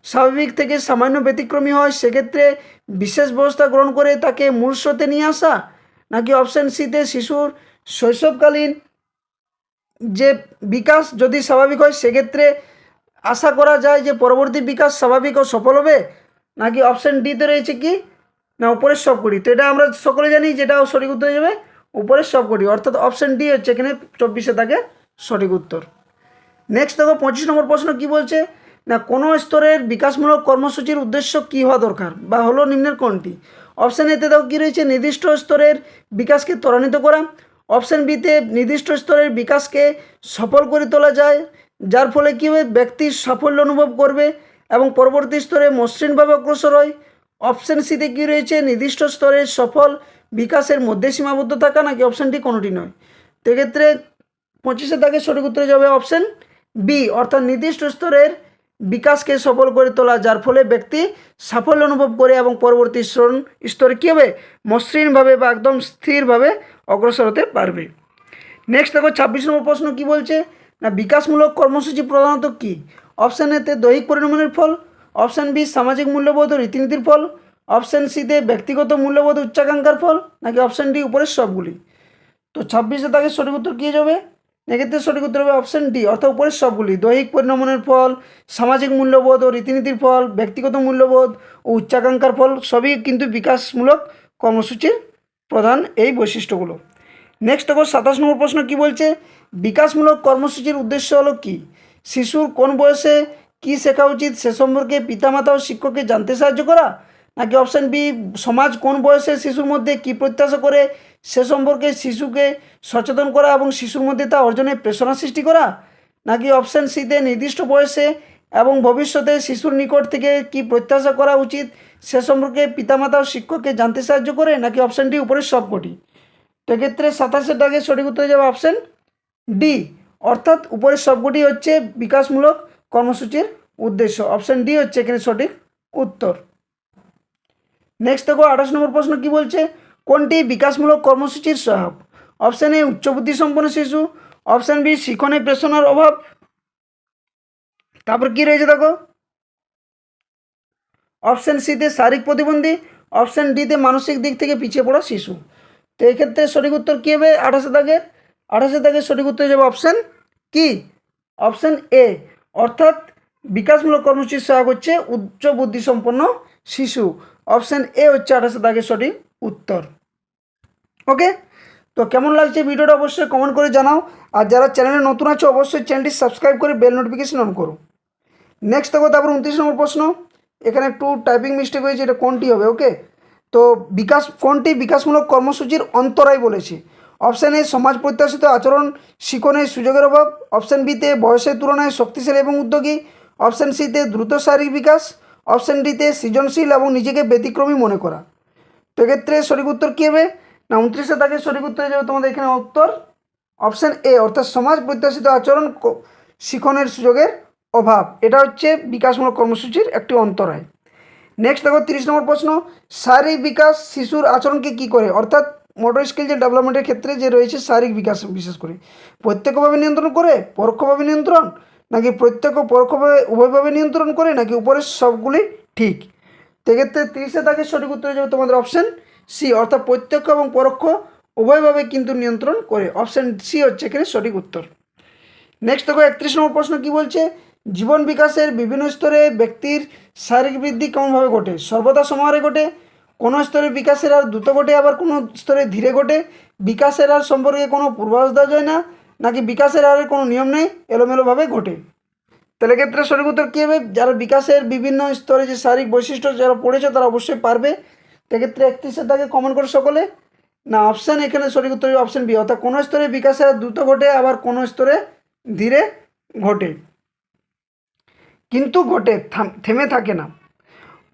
স্বাভাবিক থেকে সামান্য ব্যতিক্রমী হয় সেক্ষেত্রে বিশেষ ব্যবস্থা গ্রহণ করে তাকে মূল স্রোতে নিয়ে আসা, নাকি অপশান সিতে শিশুর শৈশবকালীন যে বিকাশ যদি স্বাভাবিক হয় সেক্ষেত্রে আশা করা যায় যে পরবর্তী বিকাশ স্বাভাবিক ও সফল হবে, নাকি অপশান ডিতে রয়েছে কি না উপরের সবকটি। তো এটা আমরা সকলে জানি যেটা সঠিক উত্তর হয়ে যাবে উপরের সবকটি, অর্থাৎ অপশান ডি হচ্ছে এখানে 24-এ থাকে সঠিক উত্তর। নেক্সট দেখো 25 নম্বর প্রশ্ন কি বলছে না কোনো স্তরের বিকাশমূলক কর্মসূচির উদ্দেশ্য কী হওয়া দরকার বা হলো নিম্নের কোনটি। অপশান এতে দেখো কী রয়েছে নির্দিষ্ট স্তরের বিকাশকে ত্বরান্বিত করা। অপশান বিতে নির্দিষ্ট স্তরের বিকাশকে সফল করে তোলা যায় যার ফলে কী হবে ব্যক্তি সাফল্য অনুভব করবে এবং পরবর্তী স্তরে মসৃণভাবে অগ্রসর হয়। অপশান সিতে কী রয়েছে নির্দিষ্ট স্তরের সফল বিকাশের মধ্যে সীমাবদ্ধ থাকা, নাকি অপশান ডি কোনোটি নয়। তো এক্ষেত্রে 25-এর দাগে সঠিক উত্তরে যাবে অপশান বি, অর্থাৎ নির্দিষ্ট স্তরের বিকাশকে সফল করে তোলা যার ফলে ব্যক্তি সাফল্য অনুভব করে এবং পরবর্তী স্তরে কী হবে মসৃণভাবে বা একদম স্থিরভাবে অগ্রসর হতে পারবে। নেক্সট দেখো 26 নম্বর প্রশ্ন কি বলছে না বিকাশমূলক কর্মসূচি প্রধানত কী। অপশান এতে দৈহিক পরিণামের ফল, অপশান বি সামাজিক মূল্যবোধ ও রীতিনীতির ফল, অপশান সিতে ব্যক্তিগত মূল্যবোধ উচ্চাকাঙ্ক্ষার ফল, নাকি অপশান ডি উপরের সবগুলি। তো 26-এ দাগে সঠিক উত্তর কী যাবে, এক্ষেত্রে সঠিক উত্তর হবে অপশান ডি, অর্থাৎ উপরের সবগুলি দৈহিক পরিণামের ফল, সামাজিক মূল্যবোধ ও রীতিনীতির ফল, ব্যক্তিগত মূল্যবোধ ও উচ্চাকাঙ্ক্ষার ফল সবই কিন্তু বিকাশমূলক কর্মসূচির প্রধান এই বৈশিষ্ট্যগুলো। নেক্সট দেখো 27 নম্বর প্রশ্ন কি বলছে বিকাশমূলক কর্মসূচির উদ্দেশ্য হলো কি। শিশুর কোন বয়সে কী শেখা উচিত সে সম্পর্কে পিতামাতা ও শিক্ষককে জানতে সাহায্য করা, নাকি অপশান বি সমাজ কোন বয়সে শিশুর মধ্যে কী প্রত্যাশা করে সে সম্পর্কে শিশুকে সচেতন করা এবং শিশুর মধ্যে তা অর্জনের প্রেরণা সৃষ্টি করা, নাকি অপশান সিতে নির্দিষ্ট বয়সে এবং ভবিষ্যতে শিশুর নিকট থেকে কী প্রত্যাশা করা উচিত সে সম্পর্কে পিতামাতা ও শিক্ষককে জানতে সাহায্য করে, নাকি অপশান ডি উপরের সবকটি। তো এক্ষেত্রে 27-এর দাগে সঠিক উত্তর যাবে অপশান ডি, অর্থাৎ উপরের সবকটি হচ্ছে বিকাশমূলক কর্মসূচির উদ্দেশ্য, অপশান ডি হচ্ছে এখানে সঠিক উত্তর। নেক্সট দেখো 28 নম্বর প্রশ্ন কি বলছে কোনটি বিকাশমূলক কর্মসূচির সহায়ক। অপশান এ উচ্চবুদ্ধি সম্পন্ন শিশু, অপশান বি শিক্ষণে প্রেরণার অভাব, তারপর কি রয়েছে দেখো অপশান সিতে শারীরিক প্রতিবন্ধী, অপশান ডিতে মানসিক দিক থেকে পিছিয়ে পড়া শিশু। তো এক্ষেত্রে সঠিক উত্তর কী হবে 28-এর দাগে সঠিক উত্তর যাবে অপশান কি অপশান এ, অর্থাৎ বিকাশমূলক কর্মসূচির সহায়ক হচ্ছে উচ্চ বুদ্ধিসম্পন্ন শিশু, অপশান এ হচ্ছে 28-এর দাগে সঠিক উত্তর। ওকে, তো কেমন লাগছে ভিডিওটা অবশ্যই কমেন্ট করে জানাও, আর যারা চ্যানেলে নতুন আছো অবশ্যই চ্যানেলটি সাবস্ক্রাইব করে বেল নোটিফিকেশন অন করো। নেক্সট দেখো তারপর 29 নম্বর প্রশ্ন, এখানে একটু টাইপিং মিস্টেক হয়েছে, এটা কোনটি হবে। ওকে, তো কোনটি বিকাশমূলক কর্মসূচির অন্তরায় বলেছে। অপশান এ সমাজ প্রত্যাশিত আচরণ শিখনের সুযোগের অভাব, অপশান বিতে বয়সের তুলনায় শক্তিশালী এবং উদ্যোগী, অপশান সিতে দ্রুত শারীরিক বিকাশ, অপশান ডিতে সৃজনশীল এবং নিজেকে ব্যতিক্রমী মনে করা। তো এক্ষেত্রে সঠিক উত্তর কী হবে না 29-এর দাগে সঠিক উত্তর হয়ে যাবে তোমাদের এখানে উত্তর অপশান এ, অর্থাৎ সমাজ প্রত্যাশিত আচরণ শিখনের সুযোগের অভাব, এটা হচ্ছে বিকাশমূলক কর্মসূচির একটি অন্তরায়। নেক্সট দেখো 30 নম্বর প্রশ্ন, শারীরিক বিকাশ শিশুর আচরণকে কী করে, অর্থাৎ মোটর স্কিল যে ডেভেলপমেন্টের ক্ষেত্রে যে রয়েছে শারীরিক বিকাশ বিশেষ করে প্রত্যক্ষভাবে নিয়ন্ত্রণ করে, পরোক্ষভাবে নিয়ন্ত্রণ, নাকি প্রত্যক্ষ পরোক্ষভাবে উভয়ভাবে নিয়ন্ত্রণ করে, নাকি উপরের সবগুলি ঠিক। সেক্ষেত্রে 30-এর দাগে সঠিক উত্তর হয়ে যাবে তোমাদের অপশান সি, অর্থাৎ প্রত্যক্ষ এবং পরোক্ষ উভয়ভাবে কিন্তু নিয়ন্ত্রণ করে, অপশান সি হচ্ছে এখানে সঠিক উত্তর। নেক্সট দেখো 31 নম্বর প্রশ্ন কি বলছে জীবন বিকাশের বিভিন্ন স্তরে ব্যক্তির শারীরিক বৃদ্ধি কেমনভাবে ঘটে, সর্বদা সমাহারে ঘটে, কোনো স্তরে বিকাশের হার দ্রুত ঘটে আবার কোনো স্তরে ধীরে ঘটে, বিকাশের হার সম্পর্কে কোনো পূর্বাভাস দেওয়া যায় না, নাকি বিকাশের হারের কোনো নিয়ম নেই, এলোমেলোভাবে ঘটে। তাহলে ক্ষেত্রে সঠিক উত্তর কী হবে? যারা বিকাশের বিভিন্ন স্তরে যে শারীরিক বৈশিষ্ট্য যারা পড়েছে তারা অবশ্যই পারবে। সেক্ষেত্রে 31-এর দাগে কমেন্ট করে সকলে। না, অপশান এখানে সঠিক উত্তর হবে অপশান বি, অর্থাৎ কোনো স্তরে বিকাশের হার দ্রুত ঘটে আবার কোনো স্তরে ধীরে ঘটে, কিন্তু ঘটে, থেমে থাকে না।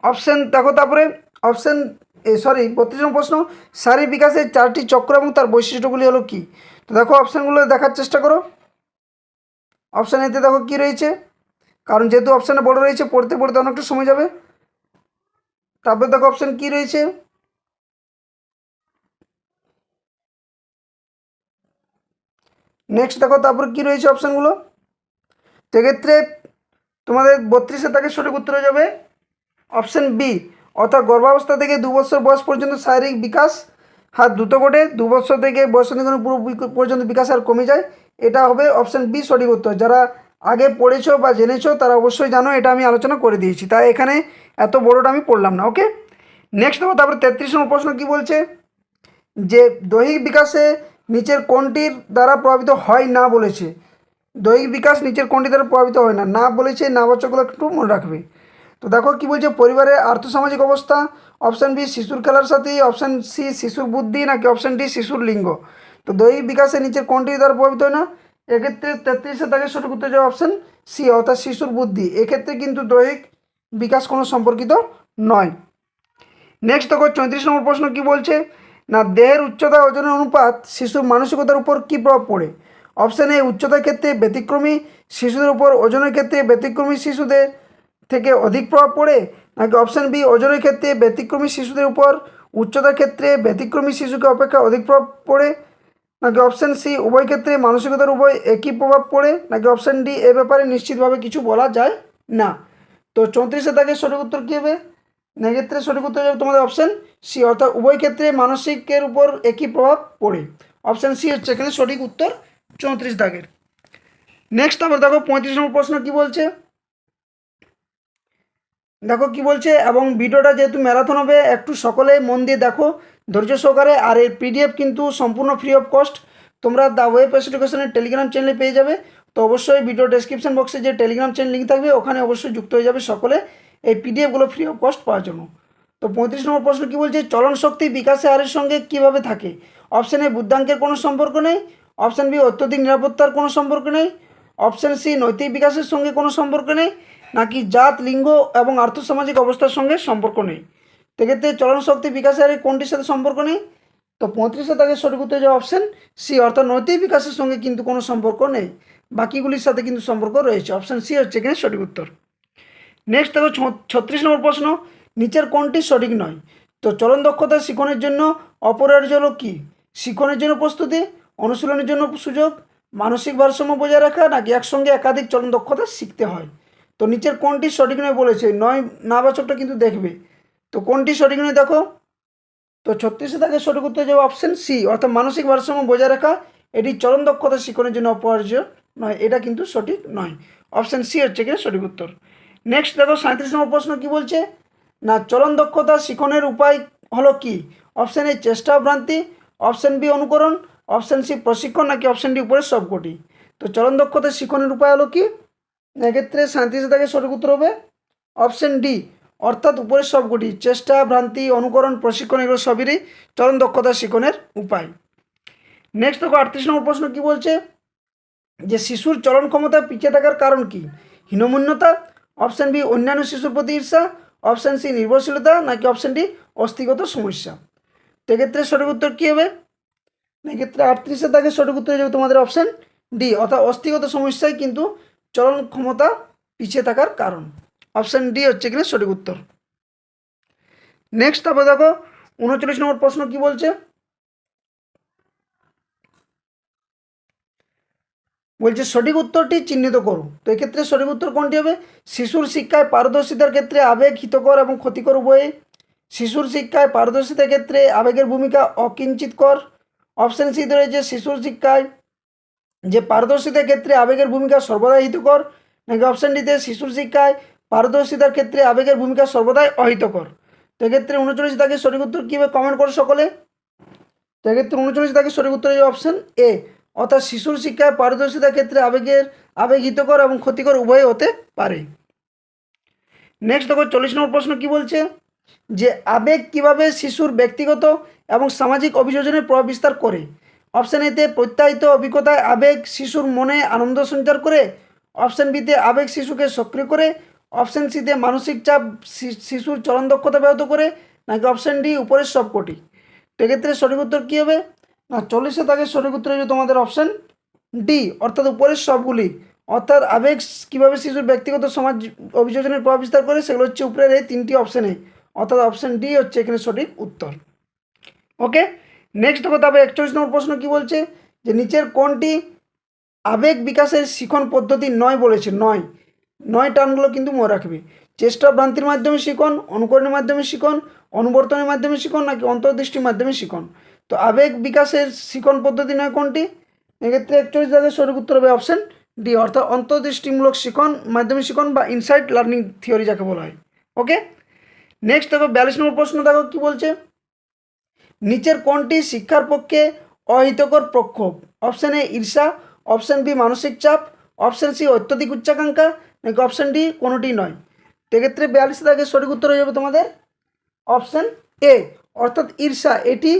অপশান দেখো তারপরে অপশান 32 নম্বর প্রশ্ন, শারীরিক বিকাশের 4টি চক্র এবং তার বৈশিষ্ট্যগুলি হলো কি? তো দেখো অপশানগুলো দেখার চেষ্টা করো। অপশান এতে দেখো কি রয়েছে, কারণ যেহেতু অপশানে বড় রয়েছে পড়তে পড়তে অনেকটা সময় যাবে। তারপরে দেখো অপশান কি রয়েছে, নেক্সট দেখো তারপর কি রয়েছে অপশানগুলো। সেক্ষেত্রে তোমাদের 32-এর দাগের সঠিক উত্তর হয়ে যাবে অপশান বি, অর্থাৎ গর্ভাবস্থা থেকে 2 বছর বয়স পর্যন্ত শারীরিক বিকাশ হার দ্রুত ঘটে, 2 বছর থেকে বয়সন্ধিকালীন পুরো পর্যন্ত বিকাশ হার কমে যায়। এটা হবে অপশান বি সঠিক উত্তর। যারা আগে পড়েছো বা জেনেছো তারা অবশ্যই জানো, এটা আমি আলোচনা করে দিয়েছি, তাই এখানে এত বড়টা আমি পড়লাম না। ওকে, নেক্সট দেখো তারপরে 33 নম্বর প্রশ্ন কি বলছে, যে দৈহিক বিকাশে নিচের কোনটির দ্বারা প্রভাবিত হয় না বলেছে। দৈহিক বিকাশ নিচের কোনটি দ্বারা প্রভাবিত হয় না, না বলেছে, না বাচ্চাগুলো একটু মনে রাখবে। তো দেখো কি বলছে, পরিবারের আর্থসামাজিক অবস্থা, অপশান বি শিশুর খেলার সাথী, অপশান সি শিশুর বুদ্ধি, নাকি অপশান ডি শিশুর লিঙ্গ। তো দৈহিক বিকাশে নিচের কোনটি দ্বারা প্রভাবিত হয় না? এক্ষেত্রে 33-এর দাগের সঠিক উত্তর যাবে অপশান সি, অর্থাৎ শিশুর বুদ্ধি। এক্ষেত্রে কিন্তু দৈহিক বিকাশ কোনো সম্পর্কিত নয়। নেক্সট দেখো 34 নম্বর প্রশ্ন কি বলছে, না দেহের উচ্চতা ওজনের অনুপাত শিশুর মানসিকতার উপর কী প্রভাব পড়ে। অপশান এ উচ্চতার ক্ষেত্রে ব্যতিক্রমী শিশুদের উপর ওজনের ক্ষেত্রে ব্যতিক্রমী শিশুদের থেকে অধিক প্রভাব পড়ে, নাকি অপশান বি ওজনের ক্ষেত্রে ব্যতিক্রমী শিশুদের উপর উচ্চতার ক্ষেত্রে ব্যতিক্রমী শিশুকে অপেক্ষা অধিক প্রভাব পড়ে, নাকি অপশান সি উভয় ক্ষেত্রে মানসিকতার উপর একই প্রভাব পড়ে, নাকি অপশান ডি এ ব্যাপারে নিশ্চিতভাবে কিছু বলা যায় না। তো 34-এর দাগের সঠিক উত্তর কী হবে? এক্ষেত্রে সঠিক উত্তর যাবে তোমাদের অপশান সি, অর্থাৎ উভয় ক্ষেত্রে মানসিকের উপর একই প্রভাব পড়ে। অপশান সি হচ্ছে এখানে সঠিক উত্তর 34 দাগের। নেক্সট আবার দেখো 35 নম্বর প্রশ্ন কি বলছে, দেখো কি বলছে, এবং ভিডিওটা যেহেতু ম্যারাথন হবে একটু সকলে মন দিয়ে দেখো ধৈর্য সহকারে। আর এর পিডিএফ কিন্তু সম্পূর্ণ ফ্রি অফ কস্ট, তোমরা দ্য ওয়েব এডুকেশনের টেলিগ্রাম চ্যানেলে পেয়ে যাবে। তো অবশ্যই ভিডিও ডেসক্রিপশন বক্সে যে টেলিগ্রাম চ্যানেল লিঙ্ক থাকবে ওখানে অবশ্যই যুক্ত হয়ে যাবে সকলে এই পিডিএফগুলো ফ্রি অফ কস্ট পাওয়ার জন্য। তো 35 নম্বর প্রশ্ন কী বলছে, চলন শক্তি বিকাশের হারের সঙ্গে কীভাবে থাকে। অপশান এ বুদ্ধাঙ্কের কোনো সম্পর্ক নেই, অপশান বি অত্যধিক নিরাপত্তার কোনো সম্পর্ক নেই, অপশান সি নৈতিক বিকাশের সঙ্গে কোনো সম্পর্ক নেই, নাকি জাত, লিঙ্গ এবং আর্থসামাজিক অবস্থার সঙ্গে সম্পর্ক নেই। সেক্ষেত্রে চলন শক্তি বিকাশের হারের কোনটির সাথে সম্পর্ক নেই? তো 35-এর দাগের সঠিক উত্তর যে অপশান সি, অর্থাৎ নৈতিক বিকাশের সঙ্গে কিন্তু কোনো সম্পর্ক নেই, বাকিগুলির সাথে কিন্তু সম্পর্ক রয়েছে। অপশান সি হচ্ছে এখানে সঠিক উত্তর। নেক্সট দেখো 36 নম্বর প্রশ্ন, নিচের কোনটি সঠিক নয়। তো চলন দক্ষতা শিখনের জন্য অপরিহার্য হলো কি? শিখনের জন্য প্রস্তুতি, অনুশীলনের জন্য সুযোগ, মানসিক ভারসাম্য বজায় রাখা, নাকি একসঙ্গে একাধিক চলন দক্ষতা শিখতে হয়। তো নিচের কোনটি সঠিক নয় বলেছে, নয় না বাচকটা কিন্তু দেখবে। তো কোনটি সঠিক নয় দেখো, তো 36-এ দাগের সঠিক উত্তর যাবে অপশান সি, অর্থাৎ মানসিক ভারসাম্য বজায় রাখা এটি চলন দক্ষতা শিখনের জন্য অপরিহার্য নয়, এটা কিন্তু সঠিক নয়। অপশান সি হচ্ছে এখানে সঠিক উত্তর। নেক্সট দেখো 37 নম্বর প্রশ্ন কি বলছে, না চলন দক্ষতা শিখনের উপায় হলো কি? অপশান এ চেষ্টা ভ্রান্তি, অপশান বি অনুকরণ, অপশান সি প্রশিক্ষণ, নাকি অপশান ডি উপরের সবকটি। তো চলন দক্ষতা শিখনের উপায় হলো কি? এক্ষেত্রে 37-এ দাগের সঠিক উত্তর হবে অপশান ডি, অর্থাৎ উপরের সবকটি, চেষ্টা ভ্রান্তি, অনুকরণ, প্রশিক্ষণ, এগুলো সবেরই চলন দক্ষতা শিখনের উপায়। নেক্সট দেখো 38 নম্বর প্রশ্ন কি বলছে, যে শিশুর চলন ক্ষমতা পিছিয়ে থাকার কারণ কি? হীনমন্যতা, অপশান বি অন্যান্য শিশুর প্রতি ঈর্ষা, অপশান সি নির্ভরশীলতা, নাকি অপশান ডি অস্থিগত সমস্যা। তো এক্ষেত্রে সঠিক উত্তর কী হবে? এক্ষেত্রে 38-এর দাগের সঠিক উত্তর হয়ে যাবে তোমাদের অপশান ডি, অর্থাৎ অস্থিগত সমস্যাই কিন্তু চলন ক্ষমতা পিছিয়ে থাকার কারণ। অপশান ডি হচ্ছে কিনা সঠিক উত্তর। নেক্সট তারপর দেখো 39 নম্বর প্রশ্ন কি বলছে, বলছে সঠিক উত্তরটি চিহ্নিত করো। তো এক্ষেত্রে সঠিক উত্তর কোনটি হবে? শিশুর শিক্ষায় পারদর্শিতার ক্ষেত্রে আবেগ হিতকর এবং ক্ষতিকর উভয়ে। শিশুর শিক্ষায় পারদর্শিতার ক্ষেত্রে আবেগের ভূমিকা অকিঞ্চিতকর। অপশান সি রয়েছে শিশুর শিক্ষায় যে পারদর্শিতার ক্ষেত্রে আবেগের ভূমিকা সর্বদাই হিতকর, নাকি অপশান ডিতে শিশুর শিক্ষায় পারদর্শিতার ক্ষেত্রে আবেগের ভূমিকা সর্বদাই অহিতকর। তো এক্ষেত্রে 39 দাগের সঠিক উত্তর কী হবে কমেন্ট করো সকলে। তো এক্ষেত্রে 39 দাগের সঠিক উত্তর হয়ে অপশান এ, অর্থাৎ শিশুর শিক্ষায় পারদর্শিতার ক্ষেত্রে আবেগ হিতকর এবং ক্ষতিকর উভয় হতে পারে। নেক্সট দেখো 40 নম্বর প্রশ্ন কি বলছে, যে আবেগ কিভাবে শিশুর ব্যক্তিগত এবং সামাজিক অভিযোজনের প্রভাব বিস্তার করে। অপশান এতে প্রত্যাহিত অভিজ্ঞতায় আবেগ শিশুর মনে আনন্দ সঞ্চার করে, অপশান বিতে আবেগ শিশুকে সক্রিয় করে, অপশান সিতে মানসিক চাপ শিশুর চলন দক্ষতা ব্যাহত করে, নাকি অপশান ডি উপরের সবকটি। তো এক্ষেত্রে সঠিক উত্তর কী হবে না 40 দাগের সঠিক উত্তর হচ্ছে তোমাদের অপশান ডি, অর্থাৎ উপরের সবগুলি। অর্থাৎ আবেগ কীভাবে শিশুর ব্যক্তিগত সমাজ অভিযোজনের প্রভাব বিস্তার করে সেগুলো হচ্ছে উপরের এই তিনটি অপশানে, অর্থাৎ অপশান ডি হচ্ছে এখানে সঠিক উত্তর। ওকে, নেক্সট দেখো তবে 41 নম্বর প্রশ্ন কি বলছে, যে নিচের কোনটি আবেগ বিকাশের শিখন পদ্ধতি নয় বলেছে। নয় টার্মগুলো কিন্তু মনে রাখবে। চেষ্টা ভ্রান্তির মাধ্যমে শিখন, অনুকরণের মাধ্যমে শিখন, অনুবর্তনের মাধ্যমে শিখন, নাকি অন্তর্দৃষ্টির মাধ্যমে শিখন। তো আবেগ বিকাশের শিখন পদ্ধতি নয় কোনটি, এক্ষেত্রে 41 দাগের সঠিক উত্তর হবে অপশান ডি, অর্থাৎ অন্তর্দৃষ্টিমূলক শিখন মাধ্যমে শিখন বা ইনসাইট লার্নিং থিওরি যাকে বলা হয়। ওকে, নেক্সট দেখো 42 নম্বর প্রশ্ন দেখো কি বলছে, নিচের কোনটি শিক্ষার পক্ষে অহিতকর প্রক্ষোভ। অপশান এ ঈর্ষা, অপশান বি মানসিক চাপ, অপশান সি অত্যধিক উচ্চাকাঙ্ক্ষা, নাকি অপশান ডি কোনোটি নয়। তো এক্ষেত্রে 42 দাগের সঠিক উত্তর হয়ে যাবে তোমাদের অপশান এ, অর্থাৎ ঈর্ষা, এটি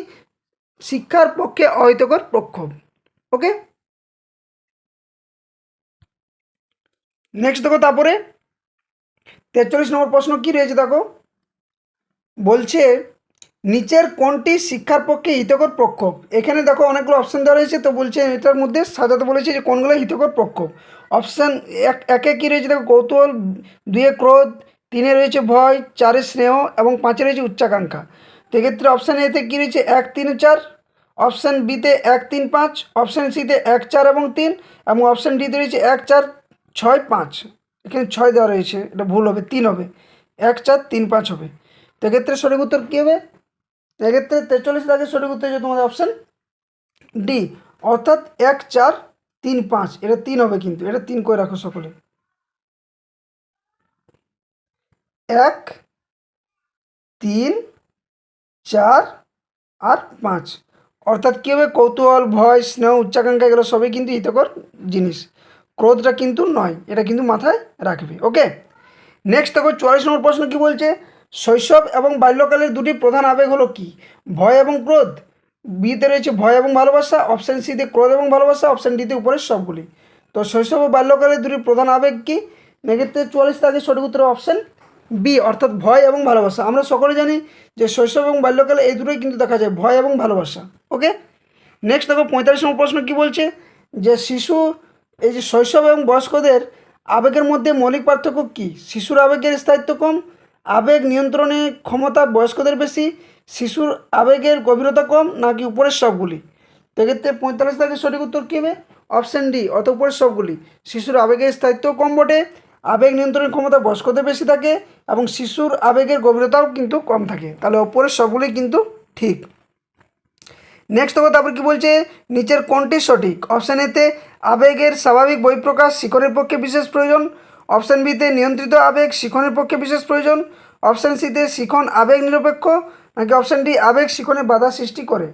শিক্ষার পক্ষে অহিতকর প্রক্ষোভ। ওকে, নেক্সট দেখো তারপরে 43 নম্বর প্রশ্ন কি রয়েছে দেখো, বলছে নিচের কোনটি শিক্ষার পক্ষে হিতকর প্রক্ষোভ। এখানে দেখো অনেকগুলো অপশান দেওয়া রয়েছে, তো বলছে এটার মধ্যে সাজাতে বলেছে যে কোনগুলো হিতকর প্রক্ষোভ। অপশান একে কী রয়েছে দেখো কৌতূহল, 2 ক্রোধ, 3 রয়েছে ভয়, 4 স্নেহ এবং 5 রয়েছে উচ্চাকাঙ্ক্ষা। তো এক্ষেত্রে অপশান এতে কী রয়েছে 1, 3, 4, অপশান বিতে 1, 3, 5, অপশান সিতে 1, 4 এবং 3, এবং অপশান ডিতে রয়েছে 1, 4, 6, 5। এখানে 6 দেওয়া রয়েছে, এটা ভুল হবে, 3 হবে, 1, 4, 3, 5 হবে। তো এক্ষেত্রে সঠিক উত্তর কী হবে, এক্ষেত্রে 43 দাগের সঠিক উত্তর হচ্ছে তোমাদের অপশান ডি, অর্থাৎ 1, 4, 3, 5, এটা 3 হবে, কিন্তু এটা 3 করে রাখো সকলে, 1, 3, 4 আর 5। অর্থাৎ কী হবে কৌতূহল, ভয়, স্নেহ, উচ্চাকাঙ্ক্ষা এগুলো সবই কিন্তু হিতকর জিনিস, ক্রোধটা কিন্তু নয়, এটা কিন্তু মাথায় রাখবে। ওকে, নেক্সট দেখো 44 নম্বর প্রশ্ন কি বলছে, শৈশব এবং বাল্যকালের দুটি প্রধান আবেগ হলো কি। ভয় এবং ক্রোধ, বিতে রয়েছে ভয় এবং ভালোবাসা, অপশান সিতে ক্রোধ এবং ভালোবাসা, অপশান ডিতে উপরের সবগুলি। তো শৈশব ও বাল্যকালের দুটি প্রধান আবেগ কি, এক্ষেত্রে 44 দাগের সঠিক উত্তর অপশান বি, অর্থাৎ ভয় এবং ভালোবাসা। আমরা সকলে জানি যে শৈশব এবং বাল্যকালে এই দুটোই কিন্তু দেখা যায়, ভয় এবং ভালোবাসা। ওকে, নেক্সট দেখো 45 নম্বর প্রশ্ন কি বলছে, যে শিশু এই যে শৈশব এবং বয়স্কদের আবেগের মধ্যে মৌলিক পার্থক্য কী। শিশুর আবেগের স্থায়িত্ব কম, আবেগ নিয়ন্ত্রণের ক্ষমতা বয়স্কদের বেশি, শিশুর আবেগের গভীরতা কম, নাকি উপরের সবগুলি। তো এক্ষেত্রে 45 দাগের সঠিক উত্তর কী হবে অপশান ডি, অর্থাৎ উপরের সবগুলি। শিশুর আবেগের স্থায়িত্ব কম বটে, আবেগ নিয়ন্ত্রণের ক্ষমতা বয়স্কদের বেশি থাকে, এবং শিশুর আবেগের গভীরতাও কিন্তু কম থাকে, তাহলে উপরের সবগুলি কিন্তু ঠিক। নেক্সট দেখো তারপর কী বলছে, নিচের কোনটি সঠিক। অপশান এতে আবেগের স্বাভাবিক বহিঃপ্রকাশ শিখনের পক্ষে বিশেষ প্রয়োজন, অপশান বিতে নিয়ন্ত্রিত আবেগ শিখনের পক্ষে বিশেষ প্রয়োজন, অপশান সিতে শিখন আবেগ নিরপেক্ষ, নাকি অপশান ডি আবেগ শিখনে বাধা সৃষ্টি করে।